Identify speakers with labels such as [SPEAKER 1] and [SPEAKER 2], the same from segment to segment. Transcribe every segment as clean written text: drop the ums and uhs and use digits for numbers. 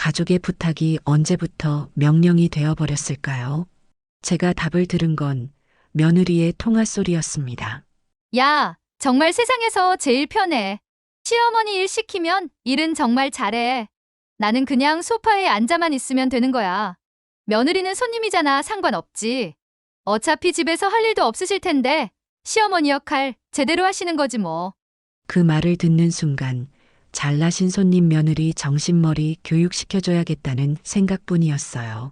[SPEAKER 1] 가족의 부탁이 언제부터 명령이 되어버렸을까요? 제가 답을 들은 건 며느리의 통화 소리였습니다.
[SPEAKER 2] 야, 정말 세상에서 제일 편해. 시어머니 일 시키면 일은 정말 잘해. 나는 그냥 소파에 앉아만 있으면 되는 거야. 며느리는 손님이잖아, 상관없지. 어차피 집에서 할 일도 없으실 텐데, 시어머니 역할 제대로 하시는 거지 뭐.
[SPEAKER 1] 그 말을 듣는 순간 잘나신 손님 며느리 정신머리 교육시켜줘야겠다는 생각뿐이었어요.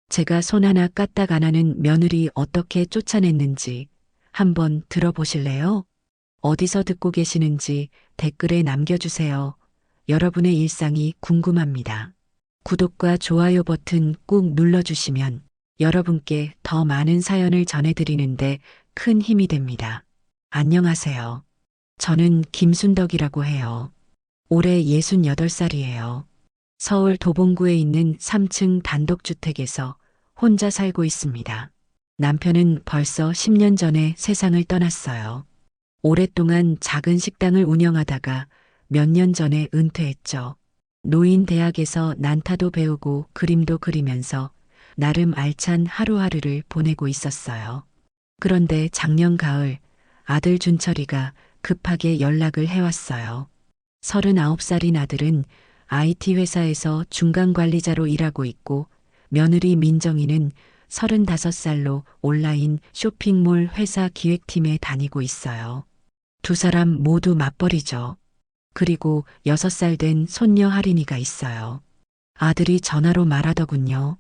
[SPEAKER 1] 제가 손 하나 까딱 안 하는 며느리 어떻게 쫓아냈는지 한번 들어보실래요? 어디서 듣고 계시는지 댓글에 남겨주세요. 여러분의 일상이 궁금합니다. 구독과 좋아요 버튼 꾹 눌러주시면 여러분께 더 많은 사연을 전해드리는데 큰 힘이 됩니다. 안녕하세요. 저는 김순덕이라고 해요. 올해 68살이에요. 서울 도봉구에 있는 3층 단독주택에서 혼자 살고 있습니다. 남편은 벌써 10년 전에 세상을 떠났어요. 오랫동안 작은 식당을 운영하다가 몇 년 전에 은퇴했죠. 노인대학에서 난타도 배우고 그림도 그리면서 나름 알찬 하루하루를 보내고 있었어요. 그런데 작년 가을 아들 준철이가 급하게 연락을 해왔어요. 39살인 아들은 IT 회사에서 중간 관리자로 일하고 있고 며느리 민정이는 35살로 온라인 쇼핑몰 회사 기획팀에 다니고 있어요. 두 사람 모두 맞벌이죠. 그리고 6살 된 손녀 하린이가 있어요. 아들이 전화로 말하더군요.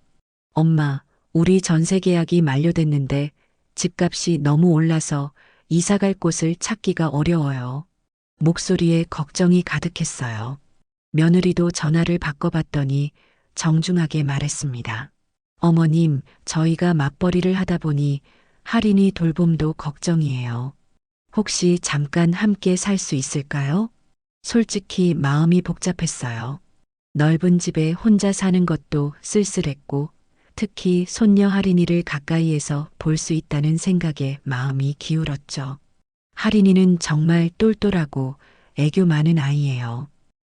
[SPEAKER 1] 엄마, 우리 전세 계약이 만료됐는데 집값이 너무 올라서 이사 갈 곳을 찾기가 어려워요. 목소리에 걱정이 가득했어요. 며느리도 전화를 바꿔봤더니 정중하게 말했습니다. 어머님, 저희가 맞벌이를 하다 보니 할인이 돌봄도 걱정이에요. 혹시 잠깐 함께 살 수 있을까요? 솔직히 마음이 복잡했어요. 넓은 집에 혼자 사는 것도 쓸쓸했고 특히 손녀 할인이를 가까이에서 볼 수 있다는 생각에 마음이 기울었죠. 할인이는 정말 똘똘하고 애교 많은 아이예요.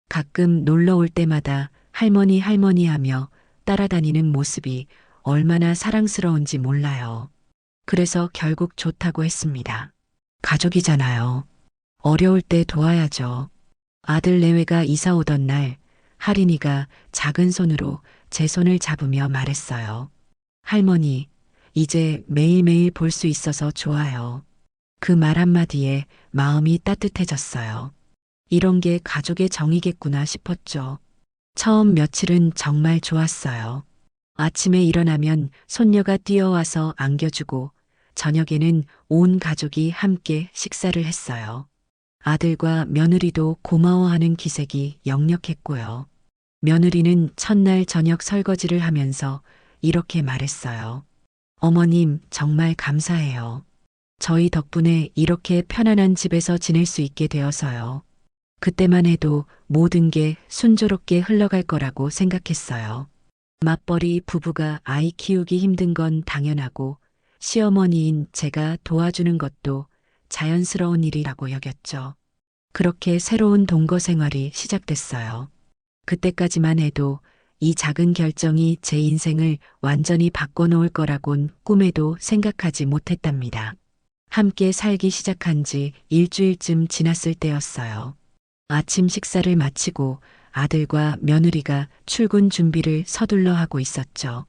[SPEAKER 1] 가끔 놀러 올 때마다 할머니 할머니 하며 따라다니는 모습이 얼마나 사랑스러운지 몰라요. 그래서 결국 좋다고 했습니다. 가족이잖아요. 어려울 때 도와야죠. 아들 내외가 이사 오던 날 할인이가 작은 손으로 제 손을 잡으며 말했어요. 할머니, 이제 매일매일 볼 수 있어서 좋아요. 그 말 한마디에 마음이 따뜻해졌어요. 이런 게 가족의 정이겠구나 싶었죠. 처음 며칠은 정말 좋았어요. 아침에 일어나면 손녀가 뛰어와서 안겨주고 저녁에는 온 가족이 함께 식사를 했어요. 아들과 며느리도 고마워하는 기색이 역력했고요. 며느리는 첫날 저녁 설거지를 하면서 이렇게 말했어요. 어머님, 정말 감사해요. 저희 덕분에 이렇게 편안한 집에서 지낼 수 있게 되어서요. 그때만 해도 모든 게 순조롭게 흘러갈 거라고 생각했어요. 맞벌이 부부가 아이 키우기 힘든 건 당연하고 시어머니인 제가 도와주는 것도 자연스러운 일이라고 여겼죠. 그렇게 새로운 동거 생활이 시작됐어요. 그때까지만 해도 이 작은 결정이 제 인생을 완전히 바꿔놓을 거라곤 꿈에도 생각하지 못했답니다. 함께 살기 시작한 지 일주일쯤 지났을 때였어요. 아침 식사를 마치고 아들과 며느리가 출근 준비를 서둘러 하고 있었죠.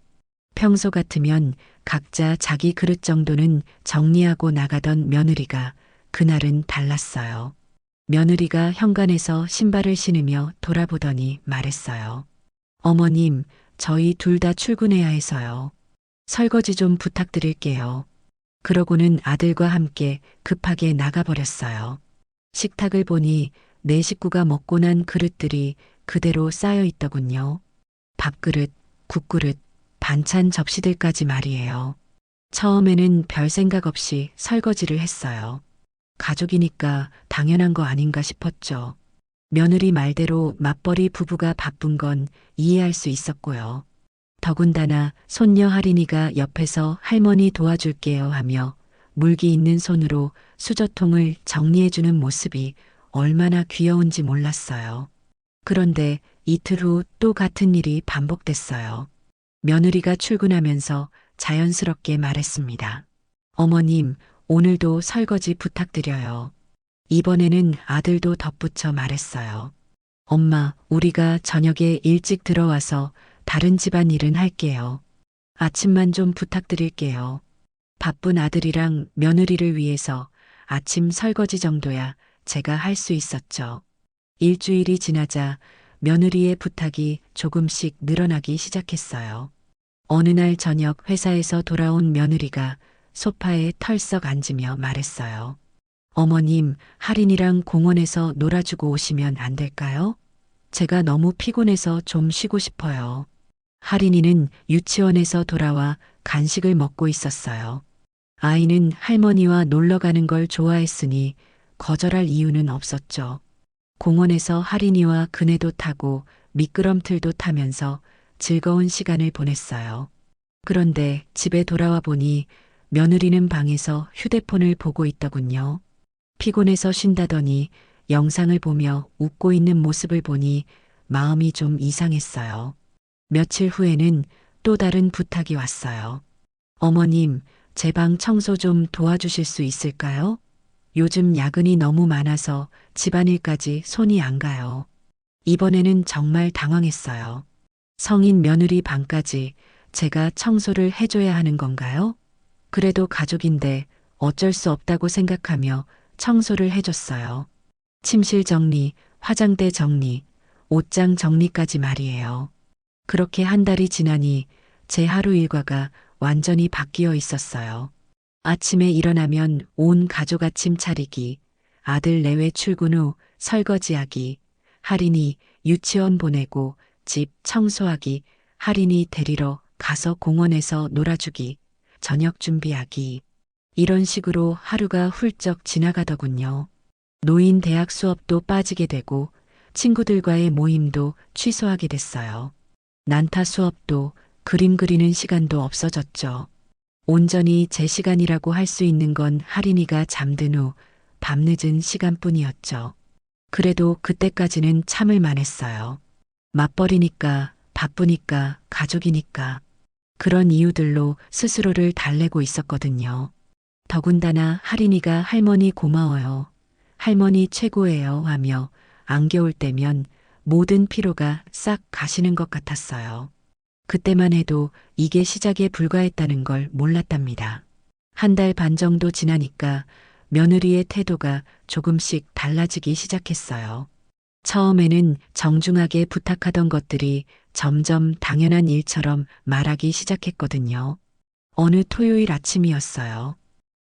[SPEAKER 1] 평소 같으면 각자 자기 그릇 정도는 정리하고 나가던 며느리가 그날은 달랐어요. 며느리가 현관에서 신발을 신으며 돌아보더니 말했어요. 어머님, 저희 둘 다 출근해야 해서요. 설거지 좀 부탁드릴게요. 그러고는 아들과 함께 급하게 나가버렸어요. 식탁을 보니 네 식구가 먹고 난 그릇들이 그대로 쌓여 있더군요. 밥그릇, 국그릇, 반찬 접시들까지 말이에요. 처음에는 별 생각 없이 설거지를 했어요. 가족이니까 당연한 거 아닌가 싶었죠. 며느리 말대로 맞벌이 부부가 바쁜 건 이해할 수 있었고요. 더군다나 손녀 할인이가 옆에서 할머니 도와줄게요 하며 물기 있는 손으로 수저통을 정리해주는 모습이 얼마나 귀여운지 몰랐어요. 그런데 이틀 후 또 같은 일이 반복됐어요. 며느리가 출근하면서 자연스럽게 말했습니다. 어머님, 오늘도 설거지 부탁드려요. 이번에는 아들도 덧붙여 말했어요. 엄마, 우리가 저녁에 일찍 들어와서 다른 집안 일은 할게요. 아침만 좀 부탁드릴게요. 바쁜 아들이랑 며느리를 위해서 아침 설거지 정도야 제가 할 수 있었죠. 일주일이 지나자 며느리의 부탁이 조금씩 늘어나기 시작했어요. 어느 날 저녁 회사에서 돌아온 며느리가 소파에 털썩 앉으며 말했어요. 어머님, 할인이랑 공원에서 놀아주고 오시면 안 될까요? 제가 너무 피곤해서 좀 쉬고 싶어요. 할인이는 유치원에서 돌아와 간식을 먹고 있었어요. 아이는 할머니와 놀러 가는 걸 좋아했으니 거절할 이유는 없었죠. 공원에서 할인이와 그네도 타고 미끄럼틀도 타면서 즐거운 시간을 보냈어요. 그런데 집에 돌아와 보니 며느리는 방에서 휴대폰을 보고 있더군요. 피곤해서 쉰다더니 영상을 보며 웃고 있는 모습을 보니 마음이 좀 이상했어요. 며칠 후에는 또 다른 부탁이 왔어요. 어머님, 제 방 청소 좀 도와주실 수 있을까요? 요즘 야근이 너무 많아서 집안일까지 손이 안 가요. 이번에는 정말 당황했어요. 성인 며느리 방까지 제가 청소를 해줘야 하는 건가요? 그래도 가족인데 어쩔 수 없다고 생각하며 청소를 해줬어요. 침실 정리, 화장대 정리, 옷장 정리까지 말이에요. 그렇게 한 달이 지나니 제 하루 일과가 완전히 바뀌어 있었어요. 아침에 일어나면 온 가족 아침 차리기, 아들 내외 출근 후 설거지하기, 할인이 유치원 보내고 집 청소하기, 할인이 데리러 가서 공원에서 놀아주기, 저녁 준비하기. 이런 식으로 하루가 훌쩍 지나가더군요. 노인 대학 수업도 빠지게 되고 친구들과의 모임도 취소하게 됐어요. 난타 수업도 그림 그리는 시간도 없어졌죠. 온전히 제 시간이라고 할 수 있는 건 할인이가 잠든 후 밤늦은 시간뿐이었죠. 그래도 그때까지는 참을 만했어요. 맞벌이니까, 바쁘니까, 가족이니까. 그런 이유들로 스스로를 달래고 있었거든요. 더군다나 할인이가 할머니 고마워요. 할머니 최고예요 하며 안겨올 때면 모든 피로가 싹 가시는 것 같았어요. 그때만 해도 이게 시작에 불과했다는 걸 몰랐답니다. 한 달 반 정도 지나니까 며느리의 태도가 조금씩 달라지기 시작했어요. 처음에는 정중하게 부탁하던 것들이 점점 당연한 일처럼 말하기 시작했거든요. 어느 토요일 아침이었어요.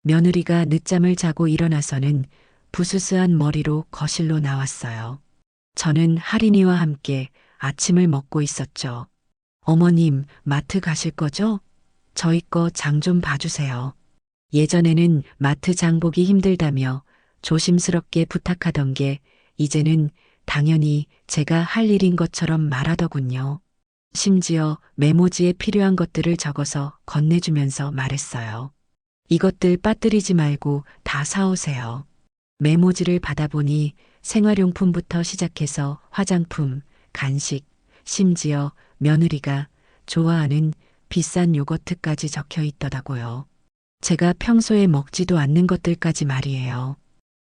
[SPEAKER 1] 며느리가 늦잠을 자고 일어나서는 부스스한 머리로 거실로 나왔어요. 저는 할인이와 함께 아침을 먹고 있었죠. 어머님, 마트 가실 거죠? 저희 거 장 좀 봐주세요. 예전에는 마트 장 보기 힘들다며 조심스럽게 부탁하던 게 이제는 당연히 제가 할 일인 것처럼 말하더군요. 심지어 메모지에 필요한 것들을 적어서 건네주면서 말했어요. 이것들 빠뜨리지 말고 다 사오세요. 메모지를 받아보니 생활용품부터 시작해서 화장품, 간식, 심지어 며느리가 좋아하는 비싼 요거트까지 적혀 있더라고요. 제가 평소에 먹지도 않는 것들까지 말이에요.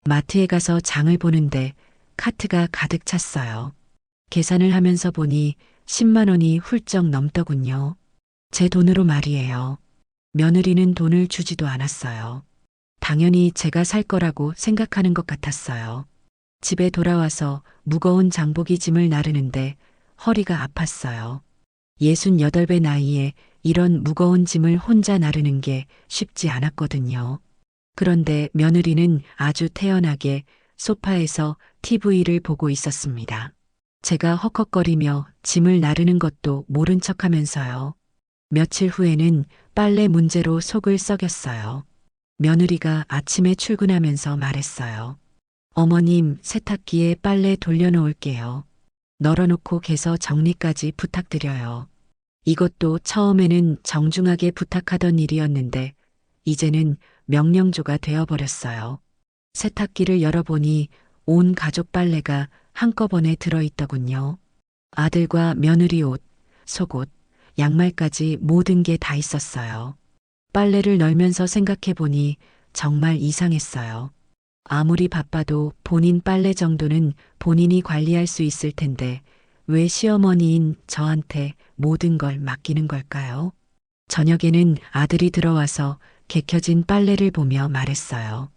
[SPEAKER 1] 마트에 가서 장을 보는데 카트가 가득 찼어요. 계산을 하면서 보니 10만 원이 훌쩍 넘더군요. 제 돈으로 말이에요. 며느리는 돈을 주지도 않았어요. 당연히 제가 살 거라고 생각하는 것 같았어요. 집에 돌아와서 무거운 장보기 짐을 나르는데 허리가 아팠어요. 68배 나이에 이런 무거운 짐을 혼자 나르는 게 쉽지 않았거든요. 그런데 며느리는 아주 태연하게 소파에서 TV를 보고 있었습니다. 제가 헉헉거리며 짐을 나르는 것도 모른 척하면서요. 며칠 후에는 빨래 문제로 속을 썩였어요. 며느리가 아침에 출근하면서 말했어요. 어머님, 세탁기에 빨래 돌려놓을게요. 널어놓고 개서 정리까지 부탁드려요. 이것도 처음에는 정중하게 부탁하던 일이었는데 이제는 명령조가 되어버렸어요. 세탁기를 열어보니 온 가족 빨래가 한꺼번에 들어있더군요. 아들과 며느리 옷, 속옷, 양말까지 모든 게 다 있었어요. 빨래를 널면서 생각해 보니 정말 이상했어요. 아무리 바빠도 본인 빨래 정도는 본인이 관리할 수 있을 텐데 왜 시어머니인 저한테 모든 걸 맡기는 걸까요? 저녁에는 아들이 들어와서 개켜진 빨래를 보며 말했어요.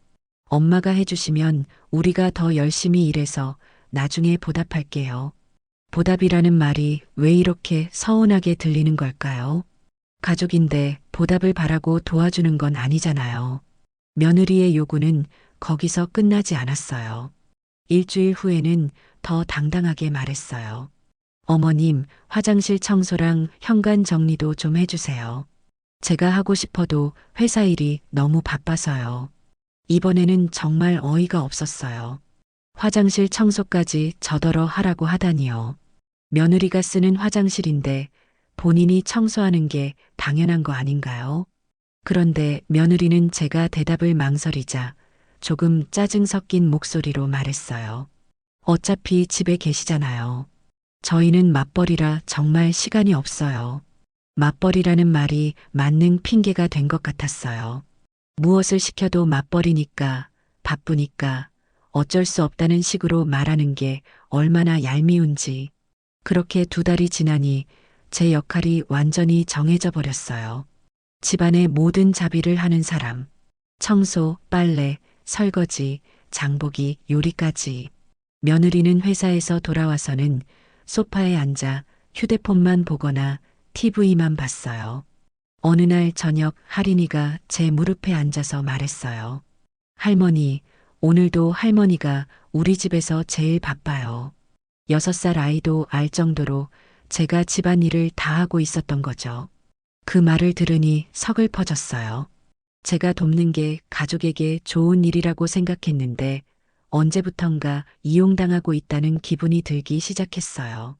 [SPEAKER 1] 엄마가 해주시면 우리가 더 열심히 일해서 나중에 보답할게요. 보답이라는 말이 왜 이렇게 서운하게 들리는 걸까요? 가족인데 보답을 바라고 도와주는 건 아니잖아요. 며느리의 요구는 거기서 끝나지 않았어요. 일주일 후에는 더 당당하게 말했어요. 어머님, 화장실 청소랑 현관 정리도 좀 해주세요. 제가 하고 싶어도 회사 일이 너무 바빠서요. 이번에는 정말 어이가 없었어요. 화장실 청소까지 저더러 하라고 하다니요. 며느리가 쓰는 화장실인데 본인이 청소하는 게 당연한 거 아닌가요? 그런데 며느리는 제가 대답을 망설이자 조금 짜증 섞인 목소리로 말했어요. 어차피 집에 계시잖아요. 저희는 맞벌이라 정말 시간이 없어요. 맞벌이라는 말이 맞는 핑계가 된 것 같았어요. 무엇을 시켜도 맞벌이니까, 바쁘니까, 어쩔 수 없다는 식으로 말하는 게 얼마나 얄미운지. 그렇게 2달이 지나니 제 역할이 완전히 정해져 버렸어요. 집안의 모든 자비를 하는 사람. 청소, 빨래, 설거지, 장보기, 요리까지. 며느리는 회사에서 돌아와서는 소파에 앉아 휴대폰만 보거나 TV만 봤어요. 어느 날 저녁 할인이가 제 무릎에 앉아서 말했어요. 할머니, 오늘도 할머니가 우리 집에서 제일 바빠요. 6살 아이도 알 정도로 제가 집안일을 다 하고 있었던 거죠. 그 말을 들으니 서글퍼졌어요. 제가 돕는 게 가족에게 좋은 일이라고 생각했는데 언제부턴가 이용당하고 있다는 기분이 들기 시작했어요.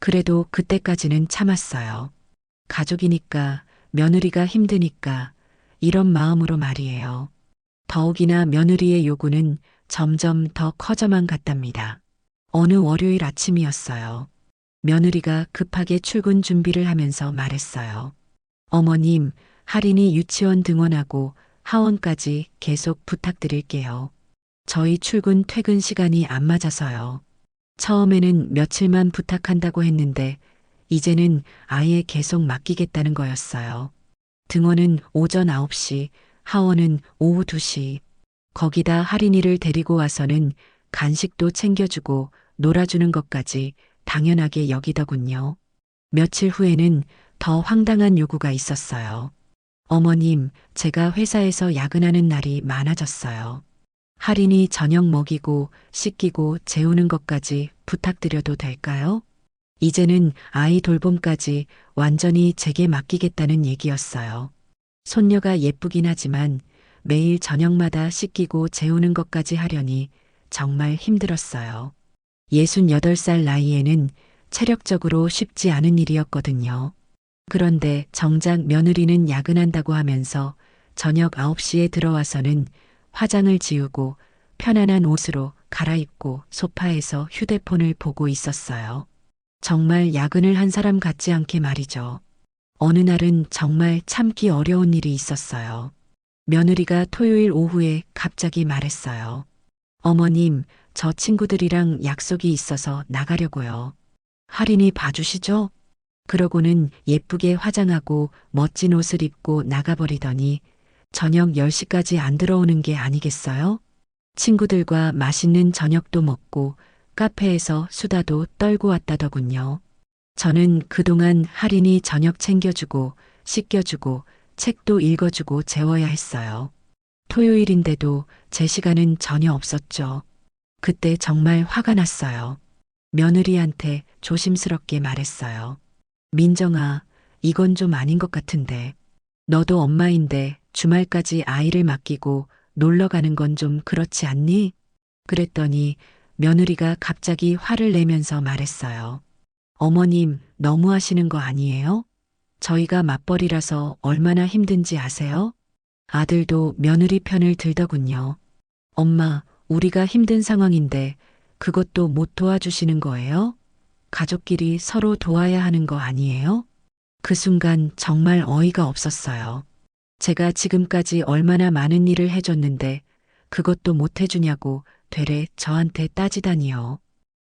[SPEAKER 1] 그래도 그때까지는 참았어요. 가족이니까, 며느리가 힘드니까, 이런 마음으로 말이에요. 더욱이나 며느리의 요구는 점점 더 커져만 갔답니다. 어느 월요일 아침이었어요. 며느리가 급하게 출근 준비를 하면서 말했어요. 어머님, 할인이 유치원 등원하고 하원까지 계속 부탁드릴게요. 저희 출근 퇴근 시간이 안 맞아서요. 처음에는 며칠만 부탁한다고 했는데 이제는 아예 계속 맡기겠다는 거였어요. 등원은 오전 9시, 하원은 오후 2시. 거기다 할인이를 데리고 와서는 간식도 챙겨주고 놀아주는 것까지 당연하게 여기더군요. 며칠 후에는 더 황당한 요구가 있었어요. 어머님, 제가 회사에서 야근하는 날이 많아졌어요. 할인이 저녁 먹이고 씻기고 재우는 것까지 부탁드려도 될까요? 이제는 아이 돌봄까지 완전히 제게 맡기겠다는 얘기였어요. 손녀가 예쁘긴 하지만 매일 저녁마다 씻기고 재우는 것까지 하려니 정말 힘들었어요. 68살 나이에는 체력적으로 쉽지 않은 일이었거든요. 그런데 정작 며느리는 야근한다고 하면서 저녁 9시에 들어와서는 화장을 지우고 편안한 옷으로 갈아입고 소파에서 휴대폰을 보고 있었어요. 정말 야근을 한 사람 같지 않게 말이죠. 어느 날은 정말 참기 어려운 일이 있었어요. 며느리가 토요일 오후에 갑자기 말했어요. 어머님, 저 친구들이랑 약속이 있어서 나가려고요. 할인이 봐주시죠? 그러고는 예쁘게 화장하고 멋진 옷을 입고 나가버리더니 저녁 10시까지 안 들어오는 게 아니겠어요? 친구들과 맛있는 저녁도 먹고 카페에서 수다도 떨고 왔다더군요. 저는 그동안 할인이 저녁 챙겨주고 씻겨주고 책도 읽어주고 재워야 했어요. 토요일인데도 제 시간은 전혀 없었죠. 그때 정말 화가 났어요. 며느리한테 조심스럽게 말했어요. 민정아, 이건 좀 아닌 것 같은데. 너도 엄마인데 주말까지 아이를 맡기고 놀러 가는 건 좀 그렇지 않니? 그랬더니 며느리가 갑자기 화를 내면서 말했어요. 어머님, 너무 하시는 거 아니에요? 저희가 맞벌이라서 얼마나 힘든지 아세요? 아들도 며느리 편을 들더군요. 엄마, 우리가 힘든 상황인데 그것도 못 도와주시는 거예요? 가족끼리 서로 도와야 하는 거 아니에요? 그 순간 정말 어이가 없었어요. 제가 지금까지 얼마나 많은 일을 해줬는데 그것도 못 해주냐고 되레 저한테 따지다니요.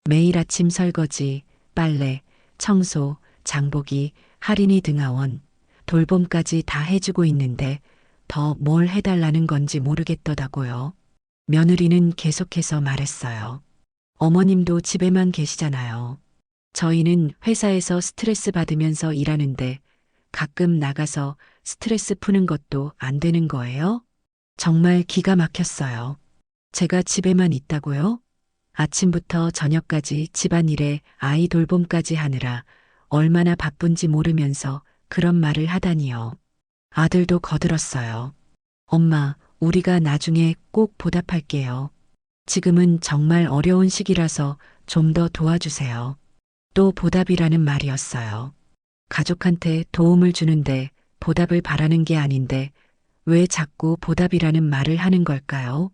[SPEAKER 1] 매일 아침 설거지, 빨래, 청소, 장보기, 할인이 등하원, 돌봄까지 다 해주고 있는데 더 뭘 해달라는 건지 모르겠더라고요. 며느리는 계속해서 말했어요. 어머님도 집에만 계시잖아요. 저희는 회사에서 스트레스 받으면서 일하는데 가끔 나가서 스트레스 푸는 것도 안 되는 거예요? 정말 기가 막혔어요. 제가 집에만 있다고요? 아침부터 저녁까지 집안일에 아이 돌봄까지 하느라 얼마나 바쁜지 모르면서 그런 말을 하다니요. 아들도 거들었어요. 엄마, 우리가 나중에 꼭 보답할게요. 지금은 정말 어려운 시기라서 좀 더 도와주세요. 또 보답이라는 말이었어요. 가족한테 도움을 주는데 보답을 바라는 게 아닌데 왜 자꾸 보답이라는 말을 하는 걸까요?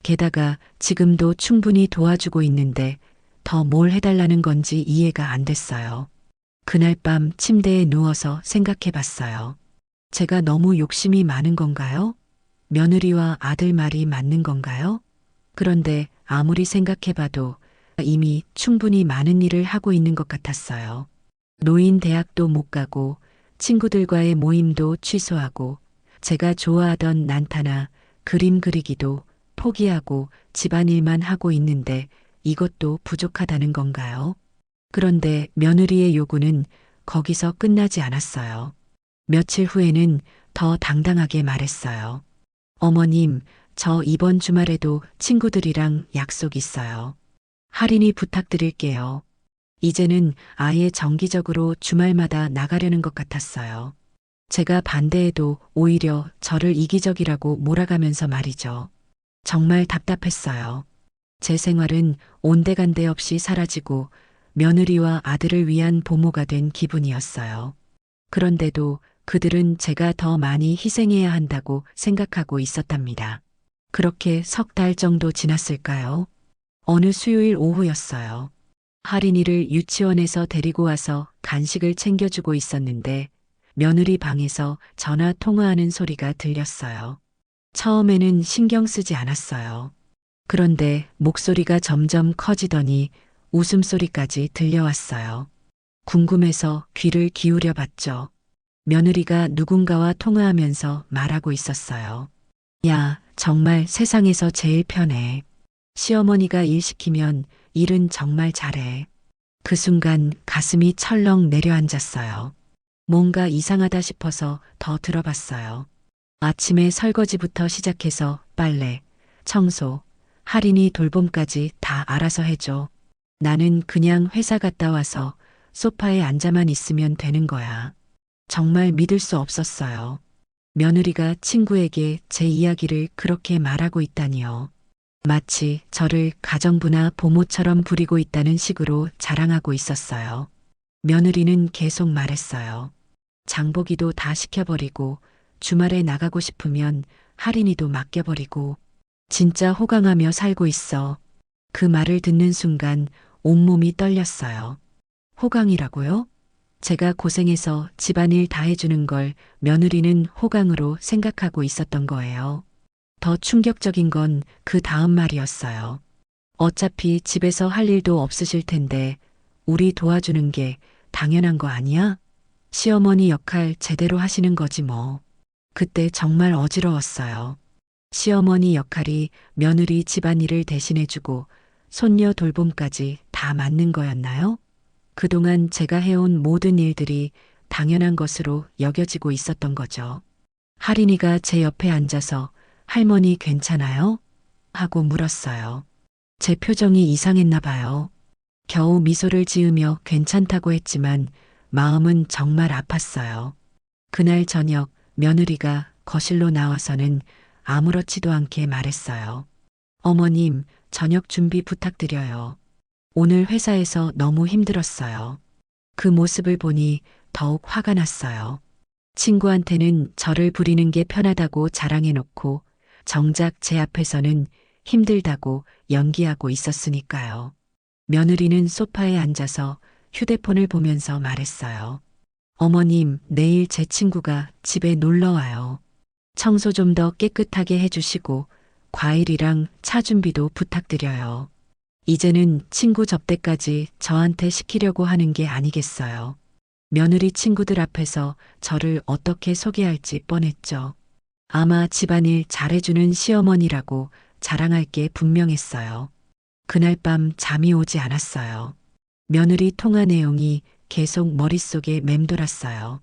[SPEAKER 1] 게다가 지금도 충분히 도와주고 있는데 더 뭘 해달라는 건지 이해가 안 됐어요. 그날 밤 침대에 누워서 생각해 봤어요. 제가 너무 욕심이 많은 건가요? 며느리와 아들 말이 맞는 건가요? 그런데 아무리 생각해 봐도 이미 충분히 많은 일을 하고 있는 것 같았어요. 노인 대학도 못 가고 친구들과의 모임도 취소하고 제가 좋아하던 난타나 그림 그리기도 포기하고 집안일만 하고 있는데 이것도 부족하다는 건가요? 그런데 며느리의 요구는 거기서 끝나지 않았어요. 며칠 후에는 더 당당하게 말했어요. 어머님, 저 이번 주말에도 친구들이랑 약속 있어요. 할인이 부탁드릴게요. 이제는 아예 정기적으로 주말마다 나가려는 것 같았어요. 제가 반대해도 오히려 저를 이기적이라고 몰아가면서 말이죠. 정말 답답했어요. 제 생활은 온데간데 없이 사라지고 며느리와 아들을 위한 보모가 된 기분이었어요. 그런데도 그들은 제가 더 많이 희생해야 한다고 생각하고 있었답니다. 그렇게 석 달 정도 지났을까요? 어느 수요일 오후였어요. 할인이를 유치원에서 데리고 와서 간식을 챙겨주고 있었는데 며느리 방에서 전화 통화하는 소리가 들렸어요. 처음에는 신경 쓰지 않았어요. 그런데 목소리가 점점 커지더니 웃음소리까지 들려왔어요. 궁금해서 귀를 기울여 봤죠. 며느리가 누군가와 통화하면서 말하고 있었어요. 야, 정말 세상에서 제일 편해. 시어머니가 일 시키면 일은 정말 잘해. 그 순간 가슴이 철렁 내려앉았어요. 뭔가 이상하다 싶어서 더 들어봤어요. 아침에 설거지부터 시작해서 빨래, 청소, 할인이 돌봄까지 다 알아서 해줘. 나는 그냥 회사 갔다 와서 소파에 앉아만 있으면 되는 거야. 정말 믿을 수 없었어요. 며느리가 친구에게 제 이야기를 그렇게 말하고 있다니요. 마치 저를 가정부나 보모처럼 부리고 있다는 식으로 자랑하고 있었어요. 며느리는 계속 말했어요. 장보기도 다 시켜버리고 주말에 나가고 싶으면 할인이도 맡겨버리고 진짜 호강하며 살고 있어. 그 말을 듣는 순간 온몸이 떨렸어요. 호강이라고요? 제가 고생해서 집안일 다 해주는 걸 며느리는 호강으로 생각하고 있었던 거예요. 더 충격적인 건 그 다음 말이었어요. 어차피 집에서 할 일도 없으실 텐데 우리 도와주는 게 당연한 거 아니야? 시어머니 역할 제대로 하시는 거지 뭐. 그때 정말 어지러웠어요. 시어머니 역할이 며느리 집안일을 대신해주고 손녀 돌봄까지 다 맞는 거였나요? 그동안 제가 해온 모든 일들이 당연한 것으로 여겨지고 있었던 거죠. 할인이가 제 옆에 앉아서 할머니 괜찮아요? 하고 물었어요. 제 표정이 이상했나 봐요. 겨우 미소를 지으며 괜찮다고 했지만 마음은 정말 아팠어요. 그날 저녁 며느리가 거실로 나와서는 아무렇지도 않게 말했어요. 어머님, 저녁 준비 부탁드려요. 오늘 회사에서 너무 힘들었어요. 그 모습을 보니 더욱 화가 났어요. 친구한테는 저를 부리는 게 편하다고 자랑해놓고 정작 제 앞에서는 힘들다고 연기하고 있었으니까요. 며느리는 소파에 앉아서 휴대폰을 보면서 말했어요. 어머님, 내일 제 친구가 집에 놀러 와요. 청소 좀 더 깨끗하게 해주시고 과일이랑 차 준비도 부탁드려요. 이제는 친구 접대까지 저한테 시키려고 하는 게 아니겠어요. 며느리 친구들 앞에서 저를 어떻게 소개할지 뻔했죠. 아마 집안일 잘해주는 시어머니라고 자랑할 게 분명했어요. 그날 밤 잠이 오지 않았어요. 며느리 통화 내용이 계속 머릿속에 맴돌았어요.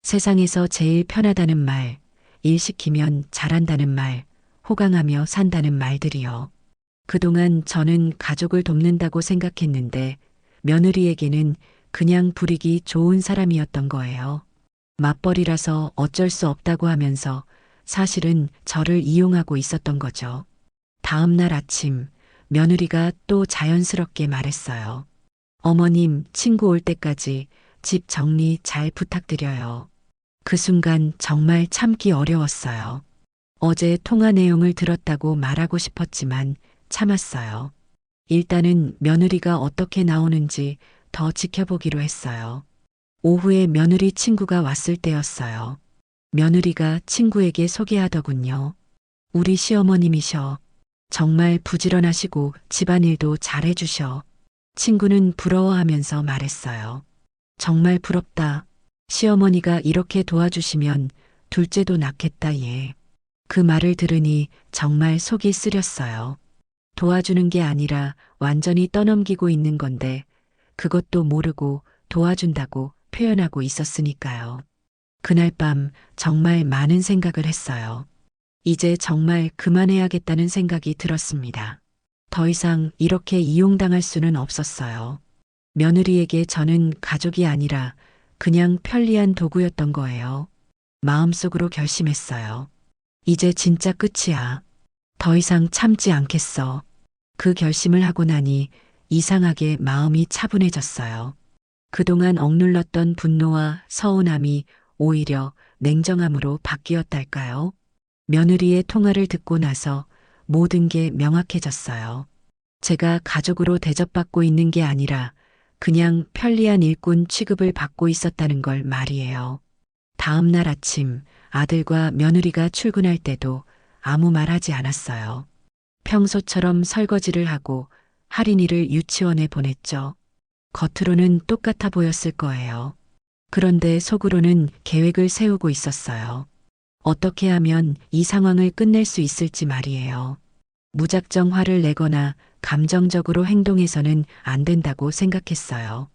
[SPEAKER 1] 세상에서 제일 편하다는 말, 일 시키면 잘한다는 말, 호강하며 산다는 말들이요. 그동안 저는 가족을 돕는다고 생각했는데 며느리에게는 그냥 부리기 좋은 사람이었던 거예요. 맞벌이라서 어쩔 수 없다고 하면서 사실은 저를 이용하고 있었던 거죠. 다음 날 아침 며느리가 또 자연스럽게 말했어요. 어머님, 친구 올 때까지 집 정리 잘 부탁드려요. 그 순간 정말 참기 어려웠어요. 어제 통화 내용을 들었다고 말하고 싶었지만 참았어요. 일단은 며느리가 어떻게 나오는지 더 지켜보기로 했어요. 오후에 며느리 친구가 왔을 때였어요. 며느리가 친구에게 소개하더군요. 우리 시어머님이셔. 정말 부지런하시고 집안일도 잘해주셔. 친구는 부러워하면서 말했어요. 정말 부럽다. 시어머니가 이렇게 도와주시면 둘째도 낳겠다 얘. 그 말을 들으니 정말 속이 쓰렸어요. 도와주는 게 아니라 완전히 떠넘기고 있는 건데 그것도 모르고 도와준다고 표현하고 있었으니까요. 그날 밤 정말 많은 생각을 했어요. 이제 정말 그만해야겠다는 생각이 들었습니다. 더 이상 이렇게 이용당할 수는 없었어요. 며느리에게 저는 가족이 아니라 그냥 편리한 도구였던 거예요. 마음속으로 결심했어요. 이제 진짜 끝이야. 더 이상 참지 않겠어. 그 결심을 하고 나니 이상하게 마음이 차분해졌어요. 그동안 억눌렀던 분노와 서운함이 오히려 냉정함으로 바뀌었달까요? 며느리의 통화를 듣고 나서 모든 게 명확해졌어요. 제가 가족으로 대접받고 있는 게 아니라 그냥 편리한 일꾼 취급을 받고 있었다는 걸 말이에요. 다음 날 아침 아들과 며느리가 출근할 때도 아무 말 하지 않았어요. 평소처럼 설거지를 하고 할인이를 유치원에 보냈죠. 겉으로는 똑같아 보였을 거예요. 그런데 속으로는 계획을 세우고 있었어요. 어떻게 하면 이 상황을 끝낼 수 있을지 말이에요. 무작정 화를 내거나 감정적으로 행동해서는 안 된다고 생각했어요.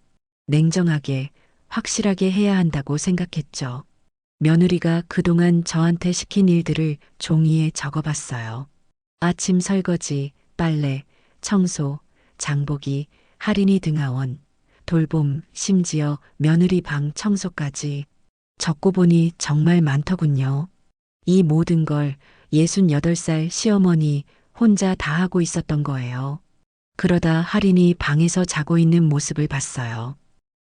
[SPEAKER 1] 냉정하게, 확실하게 해야 한다고 생각했죠. 며느리가 그동안 저한테 시킨 일들을 종이에 적어봤어요. 아침 설거지, 빨래, 청소, 장보기, 할인이 등하원, 돌봄, 심지어 며느리 방 청소까지. 적고 보니 정말 많더군요. 이 모든 걸 68살 시어머니 혼자 다 하고 있었던 거예요. 그러다 할인이 방에서 자고 있는 모습을 봤어요.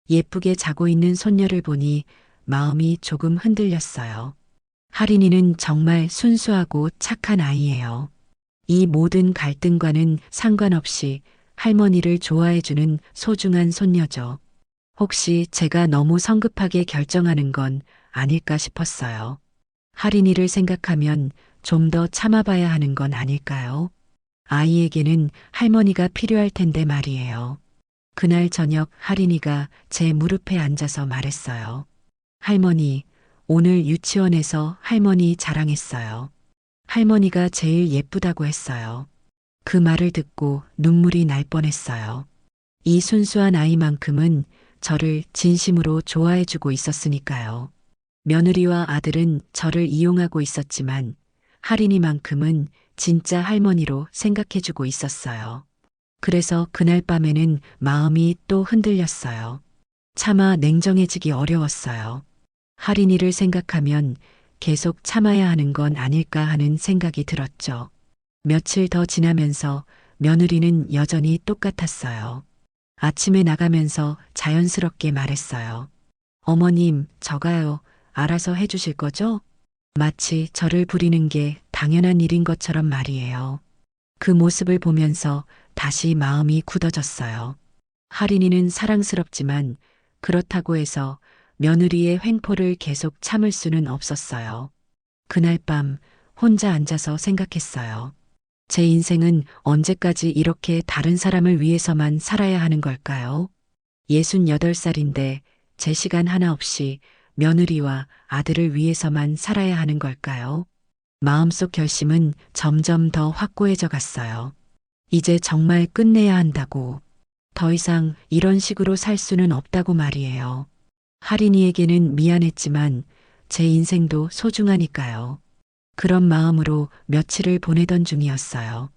[SPEAKER 1] 예쁘게 자고 있는 손녀를 보니 마음이 조금 흔들렸어요. 할인이는 정말 순수하고 착한 아이예요. 이 모든 갈등과는 상관없이 할머니를 좋아해주는 소중한 손녀죠. 혹시 제가 너무 성급하게 결정하는 건 아닐까 싶었어요. 할인이를 생각하면 좀 더 참아봐야 하는 건 아닐까요? 아이에게는 할머니가 필요할 텐데 말이에요. 그날 저녁 할인이가 제 무릎에 앉아서 말했어요. 할머니, 오늘 유치원에서 할머니 자랑했어요. 할머니가 제일 예쁘다고 했어요. 그 말을 듣고 눈물이 날 뻔했어요. 이 순수한 아이만큼은 저를 진심으로 좋아해주고 있었으니까요. 며느리와 아들은 저를 이용하고 있었지만 할인이만큼은 진짜 할머니로 생각해주고 있었어요. 그래서 그날 밤에는 마음이 또 흔들렸어요. 차마 냉정해지기 어려웠어요. 할인이를 생각하면 계속 참아야 하는 건 아닐까 하는 생각이 들었죠. 며칠 더 지나면서 며느리는 여전히 똑같았어요. 아침에 나가면서 자연스럽게 말했어요. 어머님, 저가요. 알아서 해주실 거죠? 마치 저를 부리는 게 당연한 일인 것처럼 말이에요. 그 모습을 보면서 다시 마음이 굳어졌어요. 할인이는 사랑스럽지만 그렇다고 해서 며느리의 횡포를 계속 참을 수는 없었어요. 그날 밤 혼자 앉아서 생각했어요. 제 인생은 언제까지 이렇게 다른 사람을 위해서만 살아야 하는 걸까요? 68살인데 제 시간 하나 없이 며느리와 아들을 위해서만 살아야 하는 걸까요? 마음속 결심은 점점 더 확고해져 갔어요. 이제 정말 끝내야 한다고. 더 이상 이런 식으로 살 수는 없다고 말이에요. 할인이에게는 미안했지만 제 인생도 소중하니까요. 그런 마음으로 며칠을 보내던 중이었어요.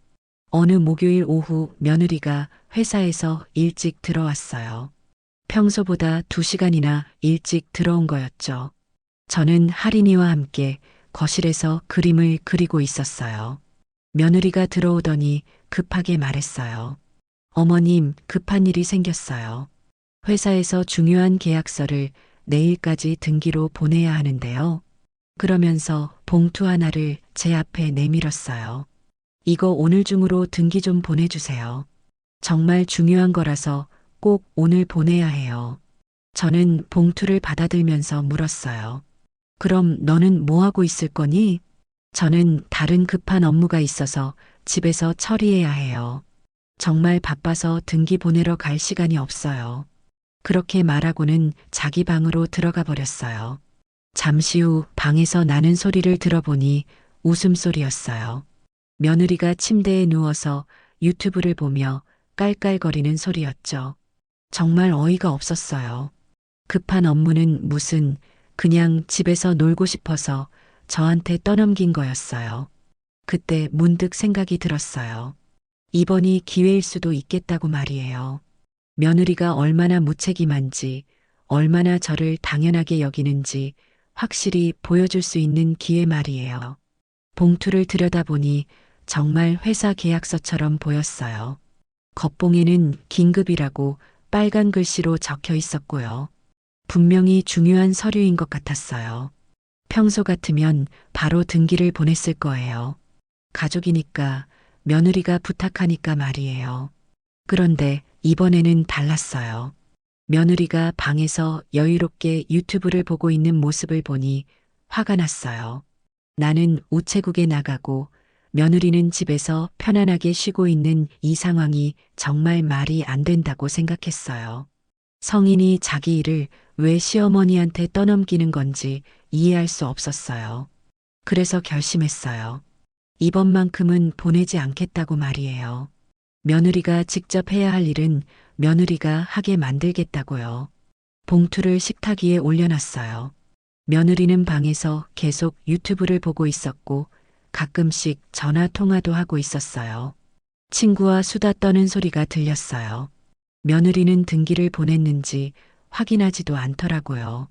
[SPEAKER 1] 어느 목요일 오후 며느리가 회사에서 일찍 들어왔어요. 평소보다 2시간이나 일찍 들어온 거였죠. 저는 할인이와 함께 거실에서 그림을 그리고 있었어요. 며느리가 들어오더니 급하게 말했어요. 어머님, 급한 일이 생겼어요. 회사에서 중요한 계약서를 내일까지 등기로 보내야 하는데요. 그러면서 봉투 하나를 제 앞에 내밀었어요. 이거 오늘 중으로 등기 좀 보내주세요. 정말 중요한 거라서 꼭 오늘 보내야 해요. 저는 봉투를 받아들면서 물었어요. 그럼 너는 뭐 하고 있을 거니? 저는 다른 급한 업무가 있어서 집에서 처리해야 해요. 정말 바빠서 등기 보내러 갈 시간이 없어요. 그렇게 말하고는 자기 방으로 들어가 버렸어요. 잠시 후 방에서 나는 소리를 들어보니 웃음소리였어요. 며느리가 침대에 누워서 유튜브를 보며 깔깔거리는 소리였죠. 정말 어이가 없었어요. 급한 업무는 무슨 그냥 집에서 놀고 싶어서 저한테 떠넘긴 거였어요. 그때 문득 생각이 들었어요. 이번이 기회일 수도 있겠다고 말이에요. 며느리가 얼마나 무책임한지, 얼마나 저를 당연하게 여기는지 확실히 보여줄 수 있는 기회 말이에요. 봉투를 들여다보니 정말 회사 계약서처럼 보였어요. 겉봉에는 긴급이라고 빨간 글씨로 적혀 있었고요. 분명히 중요한 서류인 것 같았어요. 평소 같으면 바로 등기를 보냈을 거예요. 가족이니까, 며느리가 부탁하니까 말이에요. 그런데 이번에는 달랐어요. 며느리가 방에서 여유롭게 유튜브를 보고 있는 모습을 보니 화가 났어요. 나는 우체국에 나가고 며느리는 집에서 편안하게 쉬고 있는 이 상황이 정말 말이 안 된다고 생각했어요. 성인이 자기 일을 왜 시어머니한테 떠넘기는 건지 이해할 수 없었어요. 그래서 결심했어요. 이번만큼은 보내지 않겠다고 말이에요. 며느리가 직접 해야 할 일은 며느리가 하게 만들겠다고요. 봉투를 식탁 위에 올려놨어요. 며느리는 방에서 계속 유튜브를 보고 있었고 가끔씩 전화 통화도 하고 있었어요. 친구와 수다 떠는 소리가 들렸어요. 며느리는 등기를 보냈는지 확인하지도 않더라고요.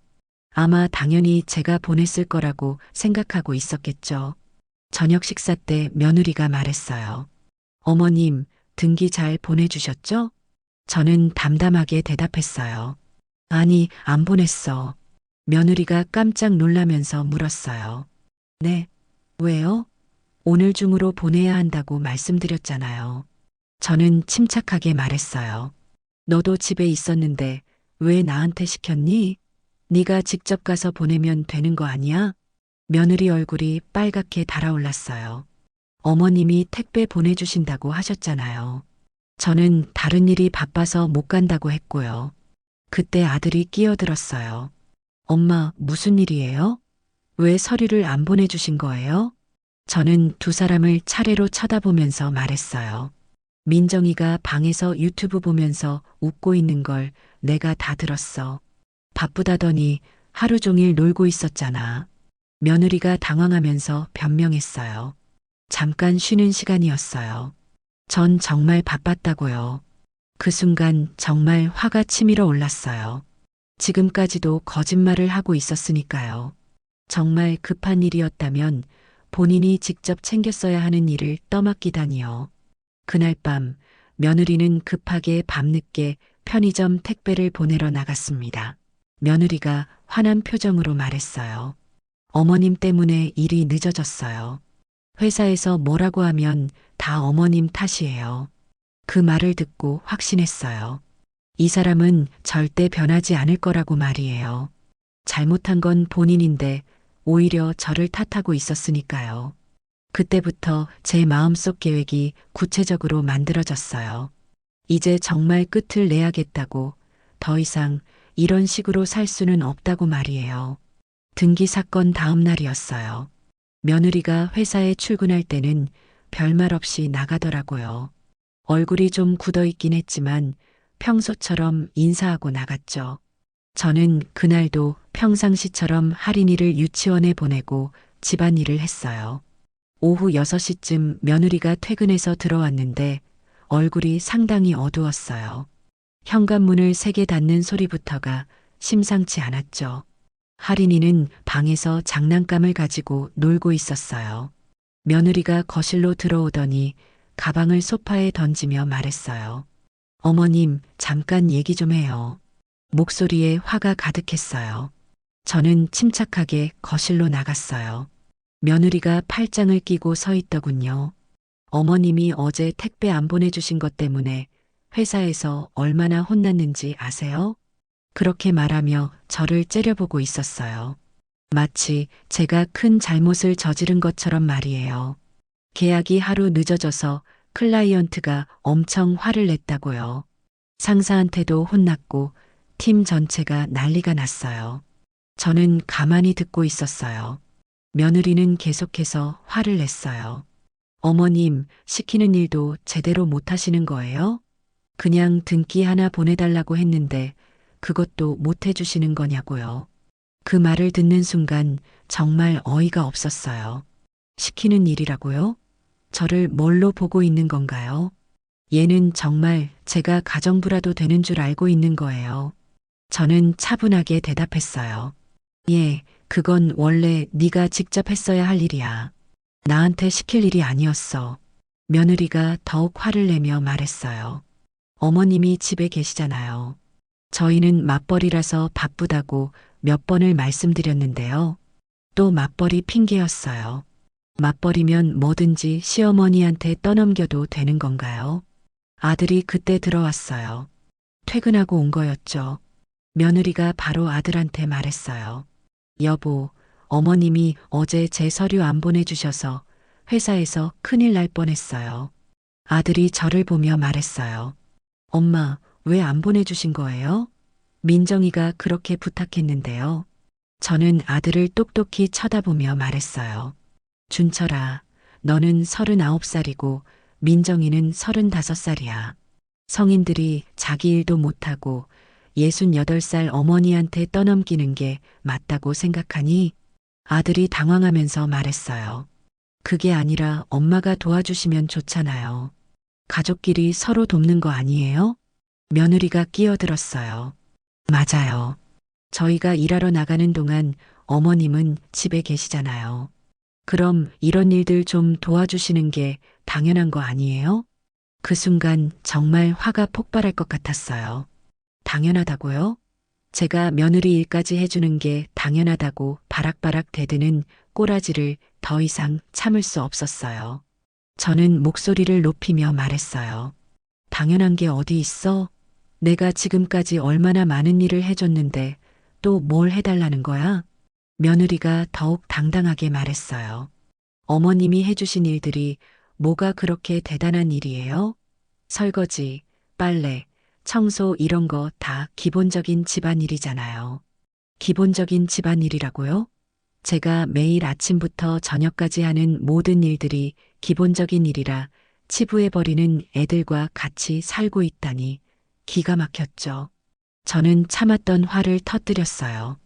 [SPEAKER 1] 아마 당연히 제가 보냈을 거라고 생각하고 있었겠죠. 저녁 식사 때 며느리가 말했어요. 어머님, 등기 잘 보내주셨죠? 저는 담담하게 대답했어요. 아니, 안 보냈어. 며느리가 깜짝 놀라면서 물었어요. 네, 왜요? 오늘 중으로 보내야 한다고 말씀드렸잖아요. 저는 침착하게 말했어요. 너도 집에 있었는데 왜 나한테 시켰니? 네가 직접 가서 보내면 되는 거 아니야? 며느리 얼굴이 빨갛게 달아올랐어요. 어머님이 택배 보내주신다고 하셨잖아요. 저는 다른 일이 바빠서 못 간다고 했고요. 그때 아들이 끼어들었어요. 엄마, 무슨 일이에요? 왜 서류를 안 보내주신 거예요? 저는 두 사람을 차례로 쳐다보면서 말했어요. 민정이가 방에서 유튜브 보면서 웃고 있는 걸 내가 다 들었어. 바쁘다더니 하루 종일 놀고 있었잖아. 며느리가 당황하면서 변명했어요. 잠깐 쉬는 시간이었어요. 전 정말 바빴다고요. 그 순간 정말 화가 치밀어 올랐어요. 지금까지도 거짓말을 하고 있었으니까요. 정말 급한 일이었다면 본인이 직접 챙겼어야 하는 일을 떠맡기다니요. 그날 밤 며느리는 급하게 밤늦게 편의점 택배를 보내러 나갔습니다. 며느리가 화난 표정으로 말했어요. 어머님 때문에 일이 늦어졌어요. 회사에서 뭐라고 하면 다 어머님 탓이에요. 그 말을 듣고 확신했어요. 이 사람은 절대 변하지 않을 거라고 말이에요. 잘못한 건 본인인데 오히려 저를 탓하고 있었으니까요. 그때부터 제 마음속 계획이 구체적으로 만들어졌어요. 이제 정말 끝을 내야겠다고, 더 이상 이런 식으로 살 수는 없다고 말이에요. 등기 사건 다음 날이었어요. 며느리가 회사에 출근할 때는 별말 없이 나가더라고요. 얼굴이 좀 굳어 있긴 했지만 평소처럼 인사하고 나갔죠. 저는 그날도 평상시처럼 할인이를 유치원에 보내고 집안일을 했어요. 오후 6시쯤 며느리가 퇴근해서 들어왔는데 얼굴이 상당히 어두웠어요. 현관문을 세게 닫는 소리부터가 심상치 않았죠. 할인이는 방에서 장난감을 가지고 놀고 있었어요. 며느리가 거실로 들어오더니 가방을 소파에 던지며 말했어요. 어머님, 잠깐 얘기 좀 해요. 목소리에 화가 가득했어요. 저는 침착하게 거실로 나갔어요. 며느리가 팔짱을 끼고 서 있더군요. 어머님이 어제 택배 안 보내주신 것 때문에 회사에서 얼마나 혼났는지 아세요? 그렇게 말하며 저를 째려보고 있었어요. 마치 제가 큰 잘못을 저지른 것처럼 말이에요. 계약이 하루 늦어져서 클라이언트가 엄청 화를 냈다고요. 상사한테도 혼났고 팀 전체가 난리가 났어요. 저는 가만히 듣고 있었어요. 며느리는 계속해서 화를 냈어요. 어머님, 시키는 일도 제대로 못 하시는 거예요? 그냥 등기 하나 보내달라고 했는데 그것도 못 해주시는 거냐고요. 그 말을 듣는 순간 정말 어이가 없었어요. 시키는 일이라고요? 저를 뭘로 보고 있는 건가요? 얘는 정말 제가 가정부라도 되는 줄 알고 있는 거예요. 저는 차분하게 대답했어요. 예, 그건 원래 네가 직접 했어야 할 일이야. 나한테 시킬 일이 아니었어. 며느리가 더욱 화를 내며 말했어요. 어머님이 집에 계시잖아요. 저희는 맞벌이라서 바쁘다고 몇 번을 말씀드렸는데요. 또 맞벌이 핑계였어요. 맞벌이면 뭐든지 시어머니한테 떠넘겨도 되는 건가요? 아들이 그때 들어왔어요. 퇴근하고 온 거였죠. 며느리가 바로 아들한테 말했어요. 여보, 어머님이 어제 제 서류 안 보내주셔서 회사에서 큰일 날 뻔했어요. 아들이 저를 보며 말했어요. 엄마, 왜 안 보내주신 거예요? 민정이가 그렇게 부탁했는데요. 저는 아들을 똑똑히 쳐다보며 말했어요. 준철아, 너는 39살이고 민정이는 35살이야. 성인들이 자기 일도 못하고 68살 어머니한테 떠넘기는 게 맞다고 생각하니? 아들이 당황하면서 말했어요. 그게 아니라 엄마가 도와주시면 좋잖아요. 가족끼리 서로 돕는 거 아니에요? 며느리가 끼어들었어요. 맞아요. 저희가 일하러 나가는 동안 어머님은 집에 계시잖아요. 그럼 이런 일들 좀 도와주시는 게 당연한 거 아니에요? 그 순간 정말 화가 폭발할 것 같았어요. 당연하다고요? 제가 며느리 일까지 해주는 게 당연하다고 바락바락 대드는 꼬라지를 더 이상 참을 수 없었어요. 저는 목소리를 높이며 말했어요. 당연한 게 어디 있어? 내가 지금까지 얼마나 많은 일을 해줬는데 또 뭘 해달라는 거야? 며느리가 더욱 당당하게 말했어요. 어머님이 해주신 일들이 뭐가 그렇게 대단한 일이에요? 설거지, 빨래, 청소 이런 거 다 기본적인 집안일이잖아요. 기본적인 집안일이라고요? 제가 매일 아침부터 저녁까지 하는 모든 일들이 기본적인 일이라 치부해버리는 애들과 같이 살고 있다니 기가 막혔죠. 저는 참았던 화를 터뜨렸어요.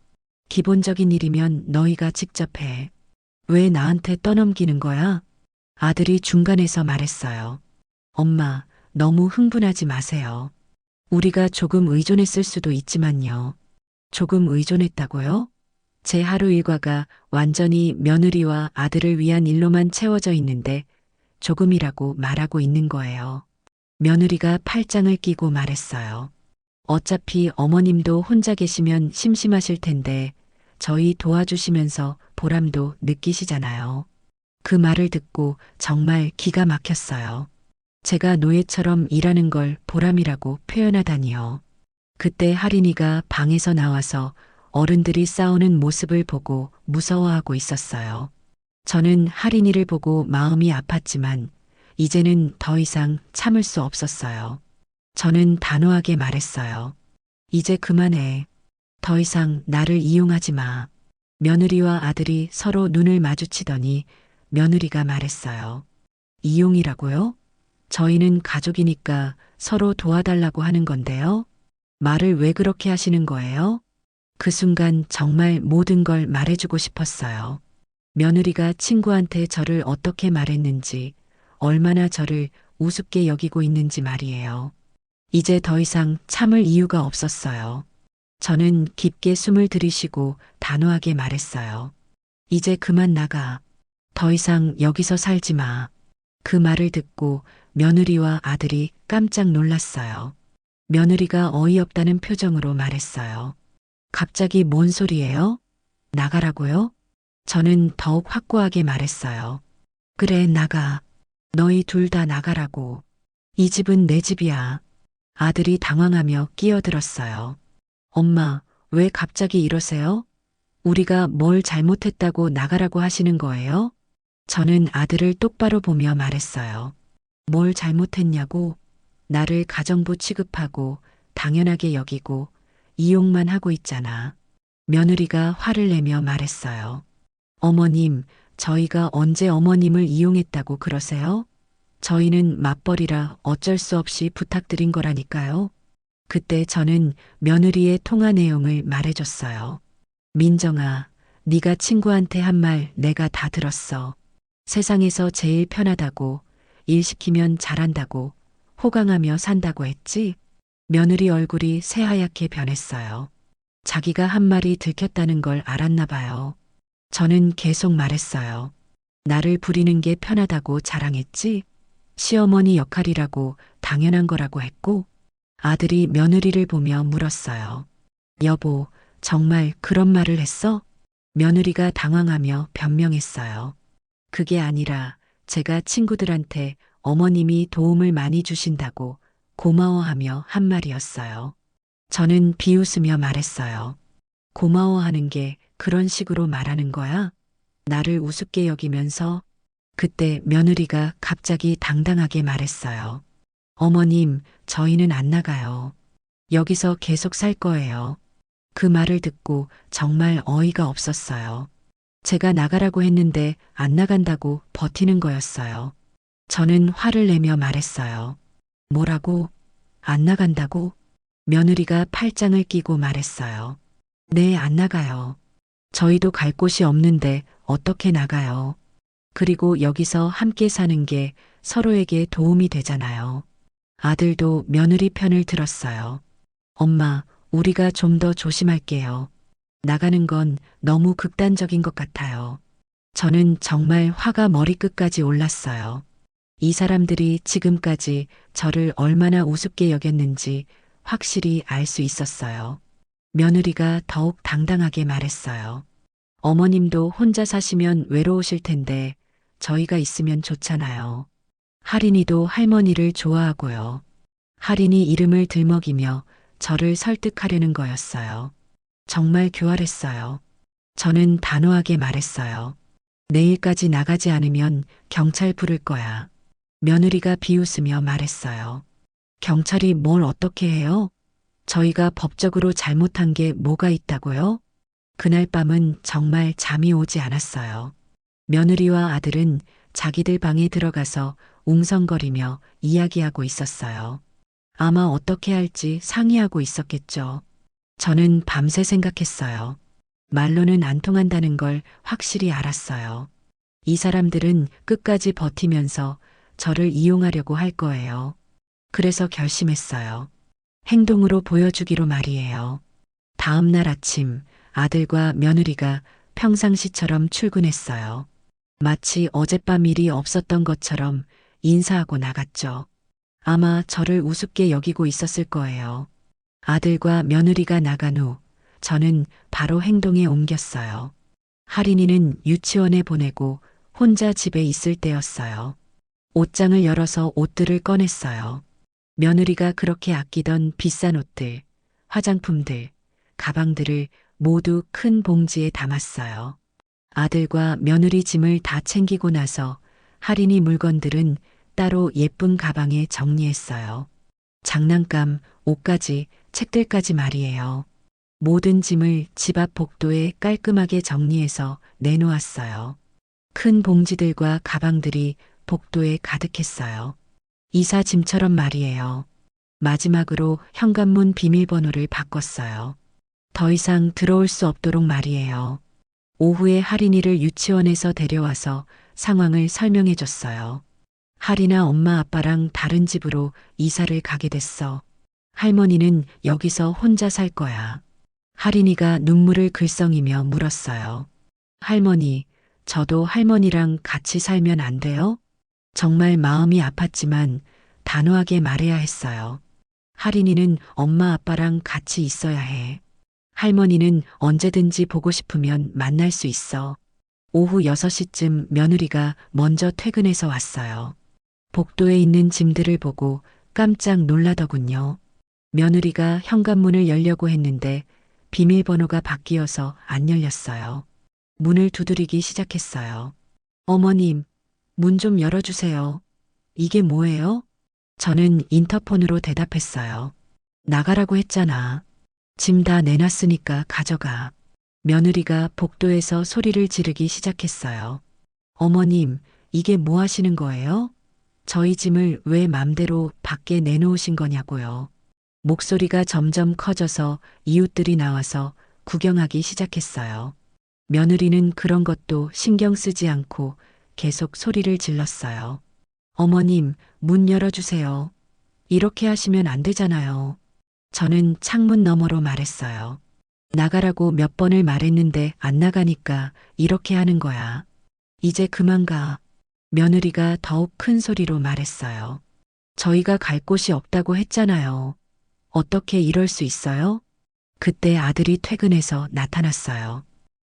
[SPEAKER 1] 기본적인 일이면 너희가 직접 해. 왜 나한테 떠넘기는 거야? 아들이 중간에서 말했어요. 엄마, 너무 흥분하지 마세요. 우리가 조금 의존했을 수도 있지만요. 조금 의존했다고요? 제 하루 일과가 완전히 며느리와 아들을 위한 일로만 채워져 있는데 조금이라고 말하고 있는 거예요. 며느리가 팔짱을 끼고 말했어요. 어차피 어머님도 혼자 계시면 심심하실 텐데 저희 도와주시면서 보람도 느끼시잖아요. 그 말을 듣고 정말 기가 막혔어요. 제가 노예처럼 일하는 걸 보람이라고 표현하다니요. 그때 할인이가 방에서 나와서 어른들이 싸우는 모습을 보고 무서워하고 있었어요. 저는 할인이를 보고 마음이 아팠지만 이제는 더 이상 참을 수 없었어요. 저는 단호하게 말했어요. 이제 그만해. 더 이상 나를 이용하지 마. 며느리와 아들이 서로 눈을 마주치더니 며느리가 말했어요. 이용이라고요? 저희는 가족이니까 서로 도와달라고 하는 건데요. 말을 왜 그렇게 하시는 거예요? 그 순간 정말 모든 걸 말해주고 싶었어요. 며느리가 친구한테 저를 어떻게 말했는지, 얼마나 저를 우습게 여기고 있는지 말이에요. 이제 더 이상 참을 이유가 없었어요. 저는 깊게 숨을 들이쉬고 단호하게 말했어요. 이제 그만 나가. 더 이상 여기서 살지 마. 그 말을 듣고 며느리와 아들이 깜짝 놀랐어요. 며느리가 어이없다는 표정으로 말했어요. 갑자기 뭔 소리예요? 나가라고요? 저는 더욱 확고하게 말했어요. 그래, 나가. 너희 둘 다 나가라고. 이 집은 내 집이야. 아들이 당황하며 끼어들었어요. 엄마, 왜 갑자기 이러세요? 우리가 뭘 잘못했다고 나가라고 하시는 거예요? 저는 아들을 똑바로 보며 말했어요. 뭘 잘못했냐고? 나를 가정부 취급하고 당연하게 여기고 이용만 하고 있잖아. 며느리가 화를 내며 말했어요. 어머님, 저희가 언제 어머님을 이용했다고 그러세요? 저희는 맞벌이라 어쩔 수 없이 부탁드린 거라니까요. 그때 저는 며느리의 통화 내용을 말해줬어요. 민정아, 네가 친구한테 한 말 내가 다 들었어. 세상에서 제일 편하다고, 일 시키면 잘한다고, 호강하며 산다고 했지? 며느리 얼굴이 새하얗게 변했어요. 자기가 한 말이 들켰다는 걸 알았나 봐요. 저는 계속 말했어요. 나를 부리는 게 편하다고 자랑했지? 시어머니 역할이라고 당연한 거라고 했고, 아들이 며느리를 보며 물었어요. 여보, 정말 그런 말을 했어? 며느리가 당황하며 변명했어요. 그게 아니라 제가 친구들한테 어머님이 도움을 많이 주신다고 고마워하며 한 말이었어요. 저는 비웃으며 말했어요. 고마워하는 게 그런 식으로 말하는 거야? 나를 우습게 여기면서. 그때 며느리가 갑자기 당당하게 말했어요. 어머님, 저희는 안 나가요. 여기서 계속 살 거예요. 그 말을 듣고 정말 어이가 없었어요. 제가 나가라고 했는데 안 나간다고 버티는 거였어요. 저는 화를 내며 말했어요. 뭐라고? 안 나간다고? 며느리가 팔짱을 끼고 말했어요. 네, 안 나가요. 저희도 갈 곳이 없는데 어떻게 나가요? 그리고 여기서 함께 사는 게 서로에게 도움이 되잖아요. 아들도 며느리 편을 들었어요. 엄마, 우리가 좀 더 조심할게요. 나가는 건 너무 극단적인 것 같아요. 저는 정말 화가 머리끝까지 올랐어요. 이 사람들이 지금까지 저를 얼마나 우습게 여겼는지 확실히 알 수 있었어요. 며느리가 더욱 당당하게 말했어요. 어머님도 혼자 사시면 외로우실 텐데 저희가 있으면 좋잖아요. 할인이도 할머니를 좋아하고요. 할인이 이름을 들먹이며 저를 설득하려는 거였어요. 정말 교활했어요. 저는 단호하게 말했어요. 내일까지 나가지 않으면 경찰 부를 거야. 며느리가 비웃으며 말했어요. 경찰이 뭘 어떻게 해요? 저희가 법적으로 잘못한 게 뭐가 있다고요? 그날 밤은 정말 잠이 오지 않았어요. 며느리와 아들은 자기들 방에 들어가서 웅성거리며 이야기하고 있었어요. 아마 어떻게 할지 상의하고 있었겠죠. 저는 밤새 생각했어요. 말로는 안 통한다는 걸 확실히 알았어요. 이 사람들은 끝까지 버티면서 저를 이용하려고 할 거예요. 그래서 결심했어요. 행동으로 보여주기로 말이에요. 다음 날 아침 아들과 며느리가 평상시처럼 출근했어요. 마치 어젯밤 일이 없었던 것처럼 인사하고 나갔죠. 아마 저를 우습게 여기고 있었을 거예요. 아들과 며느리가 나간 후 저는 바로 행동에 옮겼어요. 할인이는 유치원에 보내고 혼자 집에 있을 때였어요. 옷장을 열어서 옷들을 꺼냈어요. 며느리가 그렇게 아끼던 비싼 옷들, 화장품들, 가방들을 모두 큰 봉지에 담았어요. 아들과 며느리 짐을 다 챙기고 나서 할인이 물건들은 따로 예쁜 가방에 정리했어요. 장난감, 옷까지, 책들까지 말이에요. 모든 짐을 집 앞 복도에 깔끔하게 정리해서 내놓았어요. 큰 봉지들과 가방들이 복도에 가득했어요. 이사 짐처럼 말이에요. 마지막으로 현관문 비밀번호를 바꿨어요. 더 이상 들어올 수 없도록 말이에요. 오후에 할인이를 유치원에서 데려와서 상황을 설명해 줬어요. 할인아 엄마 아빠랑 다른 집으로 이사를 가게 됐어. 할머니는 여기서 혼자 살 거야. 할인이가 눈물을 글썽이며 물었어요. 할머니, 저도 할머니랑 같이 살면 안 돼요? 정말 마음이 아팠지만 단호하게 말해야 했어요. 할인이는 엄마 아빠랑 같이 있어야 해. 할머니는 언제든지 보고 싶으면 만날 수 있어. 오후 6시쯤 며느리가 먼저 퇴근해서 왔어요. 복도에 있는 짐들을 보고 깜짝 놀라더군요. 며느리가 현관문을 열려고 했는데 비밀번호가 바뀌어서 안 열렸어요. 문을 두드리기 시작했어요. 어머님, 문 좀 열어주세요. 이게 뭐예요? 저는 인터폰으로 대답했어요. 나가라고 했잖아. 짐 다 내놨으니까 가져가. 며느리가 복도에서 소리를 지르기 시작했어요. 어머님, 이게 뭐 하시는 거예요? 저희 짐을 왜 맘대로 밖에 내놓으신 거냐고요. 목소리가 점점 커져서 이웃들이 나와서 구경하기 시작했어요. 며느리는 그런 것도 신경 쓰지 않고 계속 소리를 질렀어요. 어머님, 문 열어주세요. 이렇게 하시면 안 되잖아요. 저는 창문 너머로 말했어요. 나가라고 몇 번을 말했는데 안 나가니까 이렇게 하는 거야. 이제 그만 가. 며느리가 더욱 큰 소리로 말했어요. 저희가 갈 곳이 없다고 했잖아요. 어떻게 이럴 수 있어요? 그때 아들이 퇴근해서 나타났어요.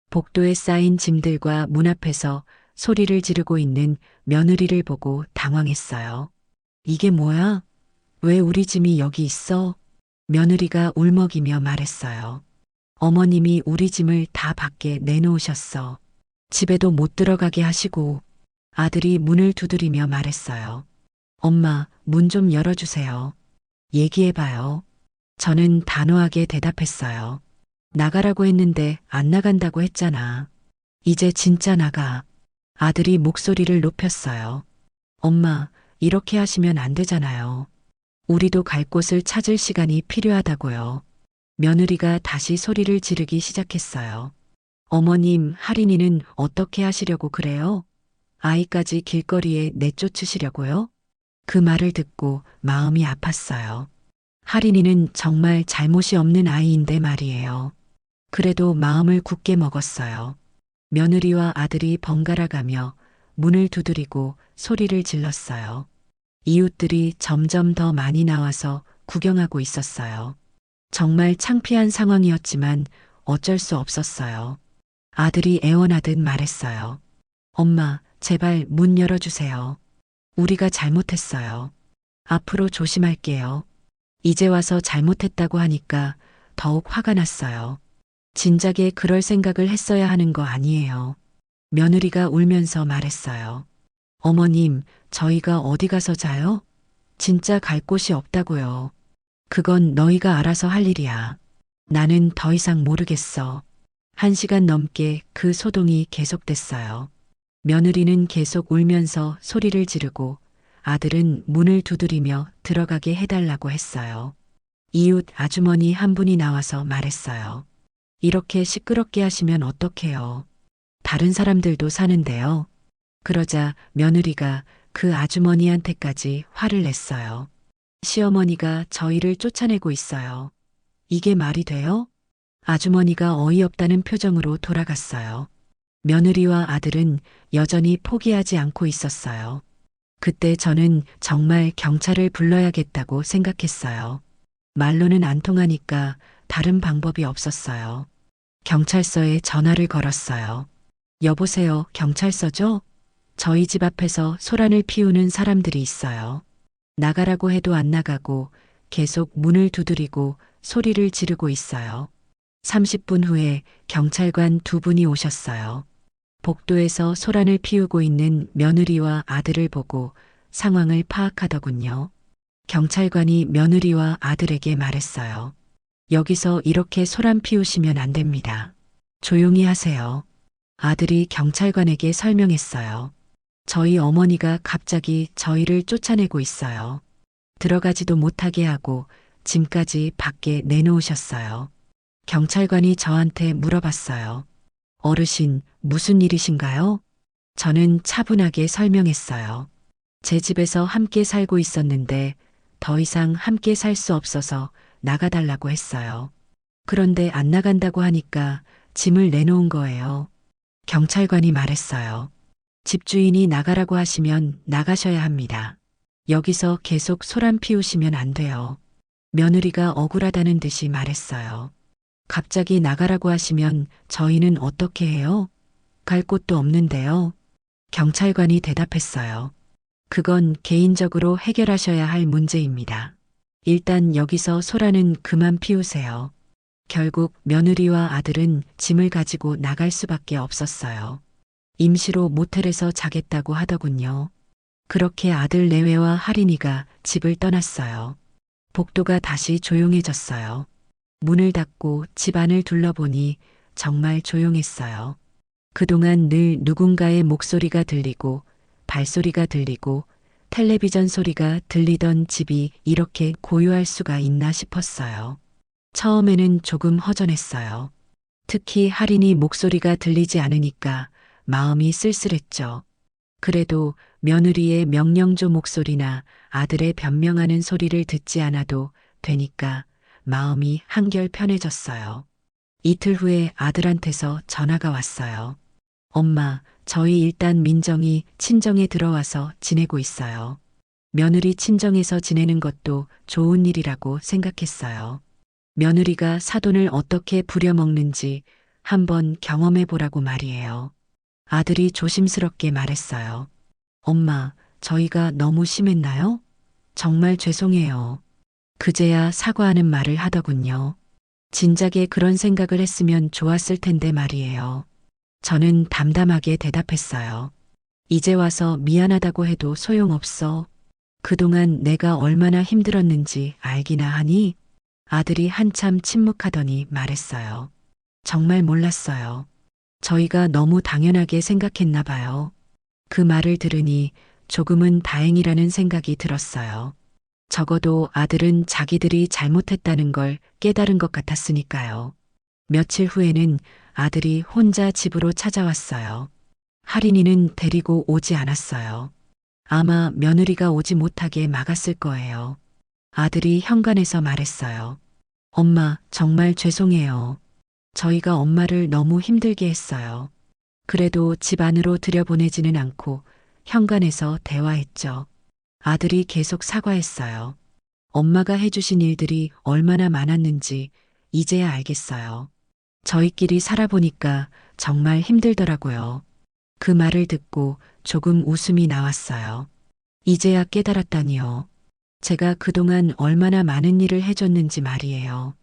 [SPEAKER 1] 복도에 쌓인 짐들과 문 앞에서 소리를 지르고 있는 며느리를 보고 당황했어요. 이게 뭐야? 왜 우리 짐이 여기 있어? 며느리가 울먹이며 말했어요. 어머님이 우리 짐을 다 밖에 내놓으셨어. 집에도 못 들어가게 하시고. 아들이 문을 두드리며 말했어요. 엄마, 문 좀 열어주세요. 얘기해봐요. 저는 단호하게 대답했어요. 나가라고 했는데 안 나간다고 했잖아. 이제 진짜 나가. 아들이 목소리를 높였어요. 엄마, 이렇게 하시면 안 되잖아요. 우리도 갈 곳을 찾을 시간이 필요하다고요. 며느리가 다시 소리를 지르기 시작했어요. 어머님, 할인이는 어떻게 하시려고 그래요? 아이까지 길거리에 내쫓으시려고요? 그 말을 듣고 마음이 아팠어요. 할인이는 정말 잘못이 없는 아이인데 말이에요. 그래도 마음을 굳게 먹었어요. 며느리와 아들이 번갈아 가며 문을 두드리고 소리를 질렀어요. 이웃들이 점점 더 많이 나와서 구경하고 있었어요. 정말 창피한 상황이었지만 어쩔 수 없었어요. 아들이 애원하듯 말했어요. 엄마, 제발 문 열어주세요. 우리가 잘못했어요. 앞으로 조심할게요. 이제 와서 잘못했다고 하니까 더욱 화가 났어요. 진작에 그럴 생각을 했어야 하는 거 아니에요. 며느리가 울면서 말했어요. 어머님, 저희가 어디 가서 자요? 진짜 갈 곳이 없다고요. 그건 너희가 알아서 할 일이야. 나는 더 이상 모르겠어. 1시간 넘게 그 소동이 계속됐어요. 며느리는 계속 울면서 소리를 지르고 아들은 문을 두드리며 들어가게 해달라고 했어요. 이웃 아주머니 한 분이 나와서 말했어요. 이렇게 시끄럽게 하시면 어떡해요. 다른 사람들도 사는데요. 그러자 며느리가 그 아주머니한테까지 화를 냈어요. 시어머니가 저희를 쫓아내고 있어요. 이게 말이 돼요? 아주머니가 어이없다는 표정으로 돌아갔어요. 며느리와 아들은 여전히 포기하지 않고 있었어요. 그때 저는 정말 경찰을 불러야겠다고 생각했어요. 말로는 안 통하니까 다른 방법이 없었어요. 경찰서에 전화를 걸었어요. 여보세요, 경찰서죠? 저희 집 앞에서 소란을 피우는 사람들이 있어요. 나가라고 해도 안 나가고 계속 문을 두드리고 소리를 지르고 있어요. 30분 후에 경찰관 두 분이 오셨어요. 복도에서 소란을 피우고 있는 며느리와 아들을 보고 상황을 파악하더군요. 경찰관이 며느리와 아들에게 말했어요. 여기서 이렇게 소란 피우시면 안 됩니다. 조용히 하세요. 아들이 경찰관에게 설명했어요. 저희 어머니가 갑자기 저희를 쫓아내고 있어요. 들어가지도 못하게 하고 짐까지 밖에 내놓으셨어요. 경찰관이 저한테 물어봤어요. 어르신, 무슨 일이신가요? 저는 차분하게 설명했어요. 제 집에서 함께 살고 있었는데 더 이상 함께 살 수 없어서 나가달라고 했어요. 그런데 안 나간다고 하니까 짐을 내놓은 거예요. 경찰관이 말했어요. 집주인이 나가라고 하시면 나가셔야 합니다. 여기서 계속 소란 피우시면 안 돼요. 며느리가 억울하다는 듯이 말했어요. 갑자기 나가라고 하시면 저희는 어떻게 해요? 갈 곳도 없는데요. 경찰관이 대답했어요. 그건 개인적으로 해결하셔야 할 문제입니다. 일단 여기서 소란은 그만 피우세요. 결국 며느리와 아들은 짐을 가지고 나갈 수밖에 없었어요. 임시로 모텔에서 자겠다고 하더군요. 그렇게 아들 내외와 할인이가 집을 떠났어요. 복도가 다시 조용해졌어요. 문을 닫고 집 안을 둘러보니 정말 조용했어요. 그동안 늘 누군가의 목소리가 들리고 발소리가 들리고 텔레비전 소리가 들리던 집이 이렇게 고요할 수가 있나 싶었어요. 처음에는 조금 허전했어요. 특히 할인이 목소리가 들리지 않으니까 마음이 쓸쓸했죠. 그래도 며느리의 명령조 목소리나 아들의 변명하는 소리를 듣지 않아도 되니까 마음이 한결 편해졌어요. 이틀 후에 아들한테서 전화가 왔어요. 엄마, 저희 일단 민정이 친정에 들어와서 지내고 있어요. 며느리 친정에서 지내는 것도 좋은 일이라고 생각했어요. 며느리가 사돈을 어떻게 부려먹는지 한번 경험해 보라고 말이에요. 아들이 조심스럽게 말했어요. 엄마, 저희가 너무 심했나요? 정말 죄송해요. 그제야 사과하는 말을 하더군요. 진작에 그런 생각을 했으면 좋았을 텐데 말이에요. 저는 담담하게 대답했어요. 이제 와서 미안하다고 해도 소용없어. 그동안 내가 얼마나 힘들었는지 알기나 하니? 아들이 한참 침묵하더니 말했어요. 정말 몰랐어요. 저희가 너무 당연하게 생각했나 봐요. 그 말을 들으니 조금은 다행이라는 생각이 들었어요. 적어도 아들은 자기들이 잘못했다는 걸 깨달은 것 같았으니까요. 며칠 후에는 아들이 혼자 집으로 찾아왔어요. 할인이는 데리고 오지 않았어요. 아마 며느리가 오지 못하게 막았을 거예요. 아들이 현관에서 말했어요. 엄마, 정말 죄송해요. 저희가 엄마를 너무 힘들게 했어요. 그래도 집 안으로 들여보내지는 않고 현관에서 대화했죠. 아들이 계속 사과했어요. 엄마가 해주신 일들이 얼마나 많았는지 이제야 알겠어요. 저희끼리 살아보니까 정말 힘들더라고요. 그 말을 듣고 조금 웃음이 나왔어요. 이제야 깨달았다니요. 제가 그동안 얼마나 많은 일을 해줬는지 말이에요.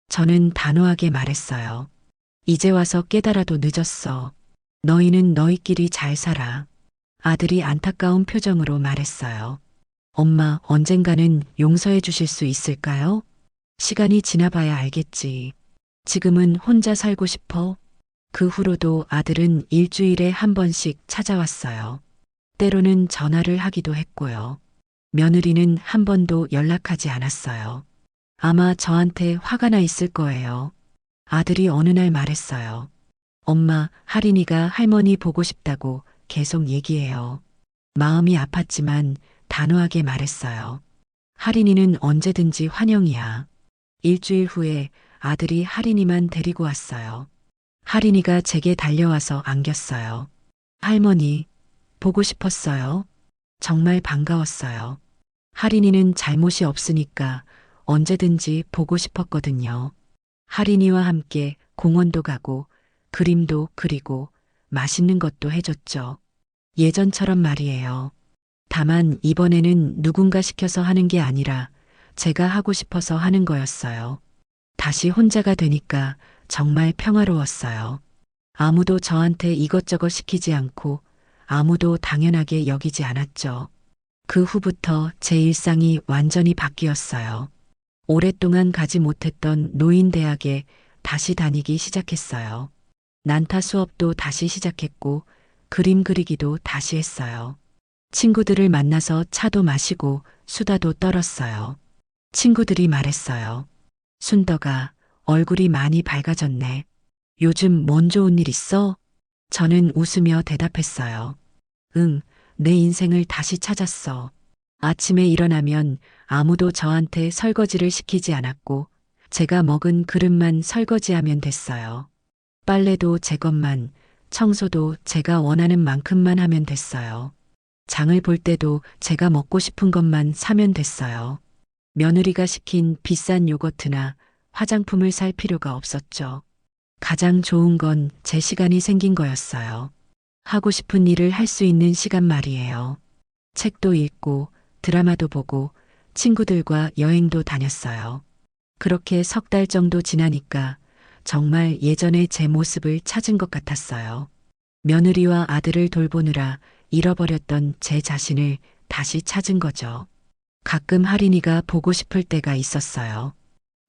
[SPEAKER 1] 저는 단호하게 말했어요. 이제 와서 깨달아도 늦었어. 너희는 너희끼리 잘 살아. 아들이 안타까운 표정으로 말했어요. 엄마, 언젠가는 용서해 주실 수 있을까요? 시간이 지나봐야 알겠지. 지금은 혼자 살고 싶어. 그 후로도 아들은 일주일에 한 번씩 찾아왔어요. 때로는 전화를 하기도 했고요. 며느리는 한 번도 연락하지 않았어요. 아마 저한테 화가 나 있을 거예요. 아들이 어느 날 말했어요. 엄마, 할인이가 할머니 보고 싶다고 계속 얘기해요. 마음이 아팠지만 단호하게 말했어요. 할인이는 언제든지 환영이야. 일주일 후에 아들이 할인이만 데리고 왔어요. 할인이가 제게 달려와서 안겼어요. 할머니, 보고 싶었어요. 정말 반가웠어요. 할인이는 잘못이 없으니까 언제든지 보고 싶었거든요. 할인이와 함께 공원도 가고 그림도 그리고 맛있는 것도 해줬죠. 예전처럼 말이에요. 다만 이번에는 누군가 시켜서 하는 게 아니라 제가 하고 싶어서 하는 거였어요. 다시 혼자가 되니까 정말 평화로웠어요. 아무도 저한테 이것저것 시키지 않고 아무도 당연하게 여기지 않았죠. 그 후부터 제 일상이 완전히 바뀌었어요. 오랫동안 가지 못했던 노인대학에 다시 다니기 시작했어요. 난타 수업도 다시 시작했고 그림 그리기도 다시 했어요. 친구들을 만나서 차도 마시고 수다도 떨었어요. 친구들이 말했어요. 순덕아, 얼굴이 많이 밝아졌네. 요즘 뭔 좋은 일 있어? 저는 웃으며 대답했어요. 응, 내 인생을 다시 찾았어. 아침에 일어나면 아무도 저한테 설거지를 시키지 않았고 제가 먹은 그릇만 설거지하면 됐어요. 빨래도 제 것만, 청소도 제가 원하는 만큼만 하면 됐어요. 장을 볼 때도 제가 먹고 싶은 것만 사면 됐어요. 며느리가 시킨 비싼 요거트나 화장품을 살 필요가 없었죠. 가장 좋은 건 제 시간이 생긴 거였어요. 하고 싶은 일을 할 수 있는 시간 말이에요. 책도 읽고 드라마도 보고 친구들과 여행도 다녔어요. 그렇게 석 달 정도 지나니까 정말 예전의 제 모습을 찾은 것 같았어요. 며느리와 아들을 돌보느라 잃어버렸던 제 자신을 다시 찾은 거죠. 가끔 할인이가 보고 싶을 때가 있었어요.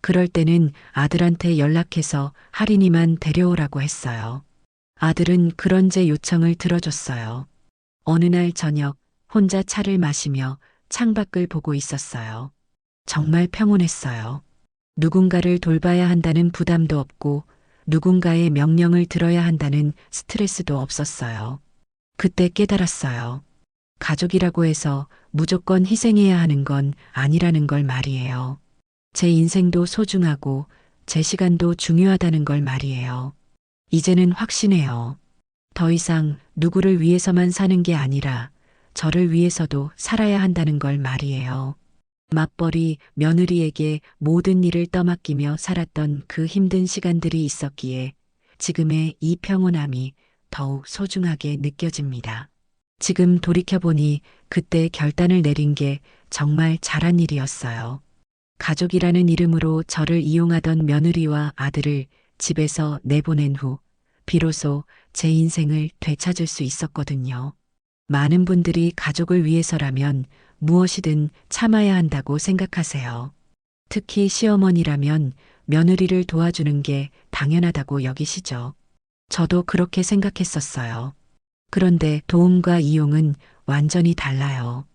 [SPEAKER 1] 그럴 때는 아들한테 연락해서 할인이만 데려오라고 했어요. 아들은 그런 제 요청을 들어줬어요. 어느 날 저녁 혼자 차를 마시며 창밖을 보고 있었어요. 정말 평온했어요. 누군가를 돌봐야 한다는 부담도 없고 누군가의 명령을 들어야 한다는 스트레스도 없었어요. 그때 깨달았어요. 가족이라고 해서 무조건 희생해야 하는 건 아니라는 걸 말이에요. 제 인생도 소중하고 제 시간도 중요하다는 걸 말이에요. 이제는 확신해요. 더 이상 누구를 위해서만 사는 게 아니라 저를 위해서도 살아야 한다는 걸 말이에요. 맞벌이 며느리에게 모든 일을 떠맡기며 살았던 그 힘든 시간들이 있었기에 지금의 이 평온함이 더욱 소중하게 느껴집니다. 지금 돌이켜보니 그때 결단을 내린 게 정말 잘한 일이었어요. 가족이라는 이름으로 저를 이용하던 며느리와 아들을 집에서 내보낸 후 비로소 제 인생을 되찾을 수 있었거든요. 많은 분들이 가족을 위해서라면 무엇이든 참아야 한다고 생각하세요. 특히 시어머니라면 며느리를 도와주는 게 당연하다고 여기시죠. 저도 그렇게 생각했었어요. 그런데 도움과 이용은 완전히 달라요.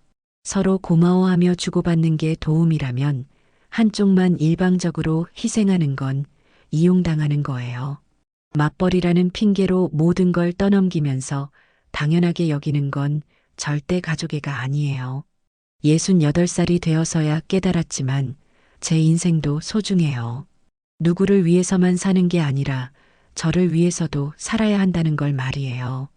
[SPEAKER 1] 서로 고마워하며 주고받는 게 도움이라면 한쪽만 일방적으로 희생하는 건 이용당하는 거예요. 맞벌이라는 핑계로 모든 걸 떠넘기면서 당연하게 여기는 건 절대 가족애가 아니에요. 68살이 되어서야 깨달았지만 제 인생도 소중해요. 누구를 위해서만 사는 게 아니라 저를 위해서도 살아야 한다는 걸 말이에요.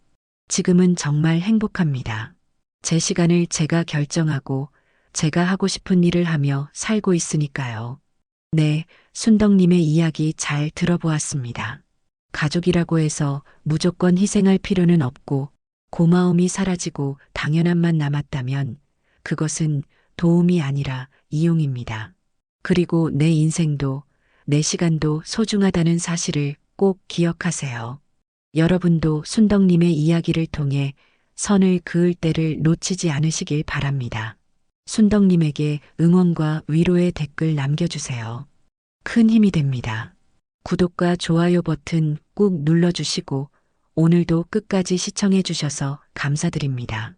[SPEAKER 1] 지금은 정말 행복합니다. 제 시간을 제가 결정하고 제가 하고 싶은 일을 하며 살고 있으니까요. 네, 순덕님의 이야기 잘 들어보았습니다. 가족이라고 해서 무조건 희생할 필요는 없고 고마움이 사라지고 당연함만 남았다면 그것은 도움이 아니라 이용입니다. 그리고 내 인생도 내 시간도 소중하다는 사실을 꼭 기억하세요. 여러분도 순덕님의 이야기를 통해 선을 그을 때를 놓치지 않으시길 바랍니다. 순덕님에게 응원과 위로의 댓글 남겨주세요. 큰 힘이 됩니다. 구독과 좋아요 버튼 꾹 눌러주시고 오늘도 끝까지 시청해 주셔서 감사드립니다.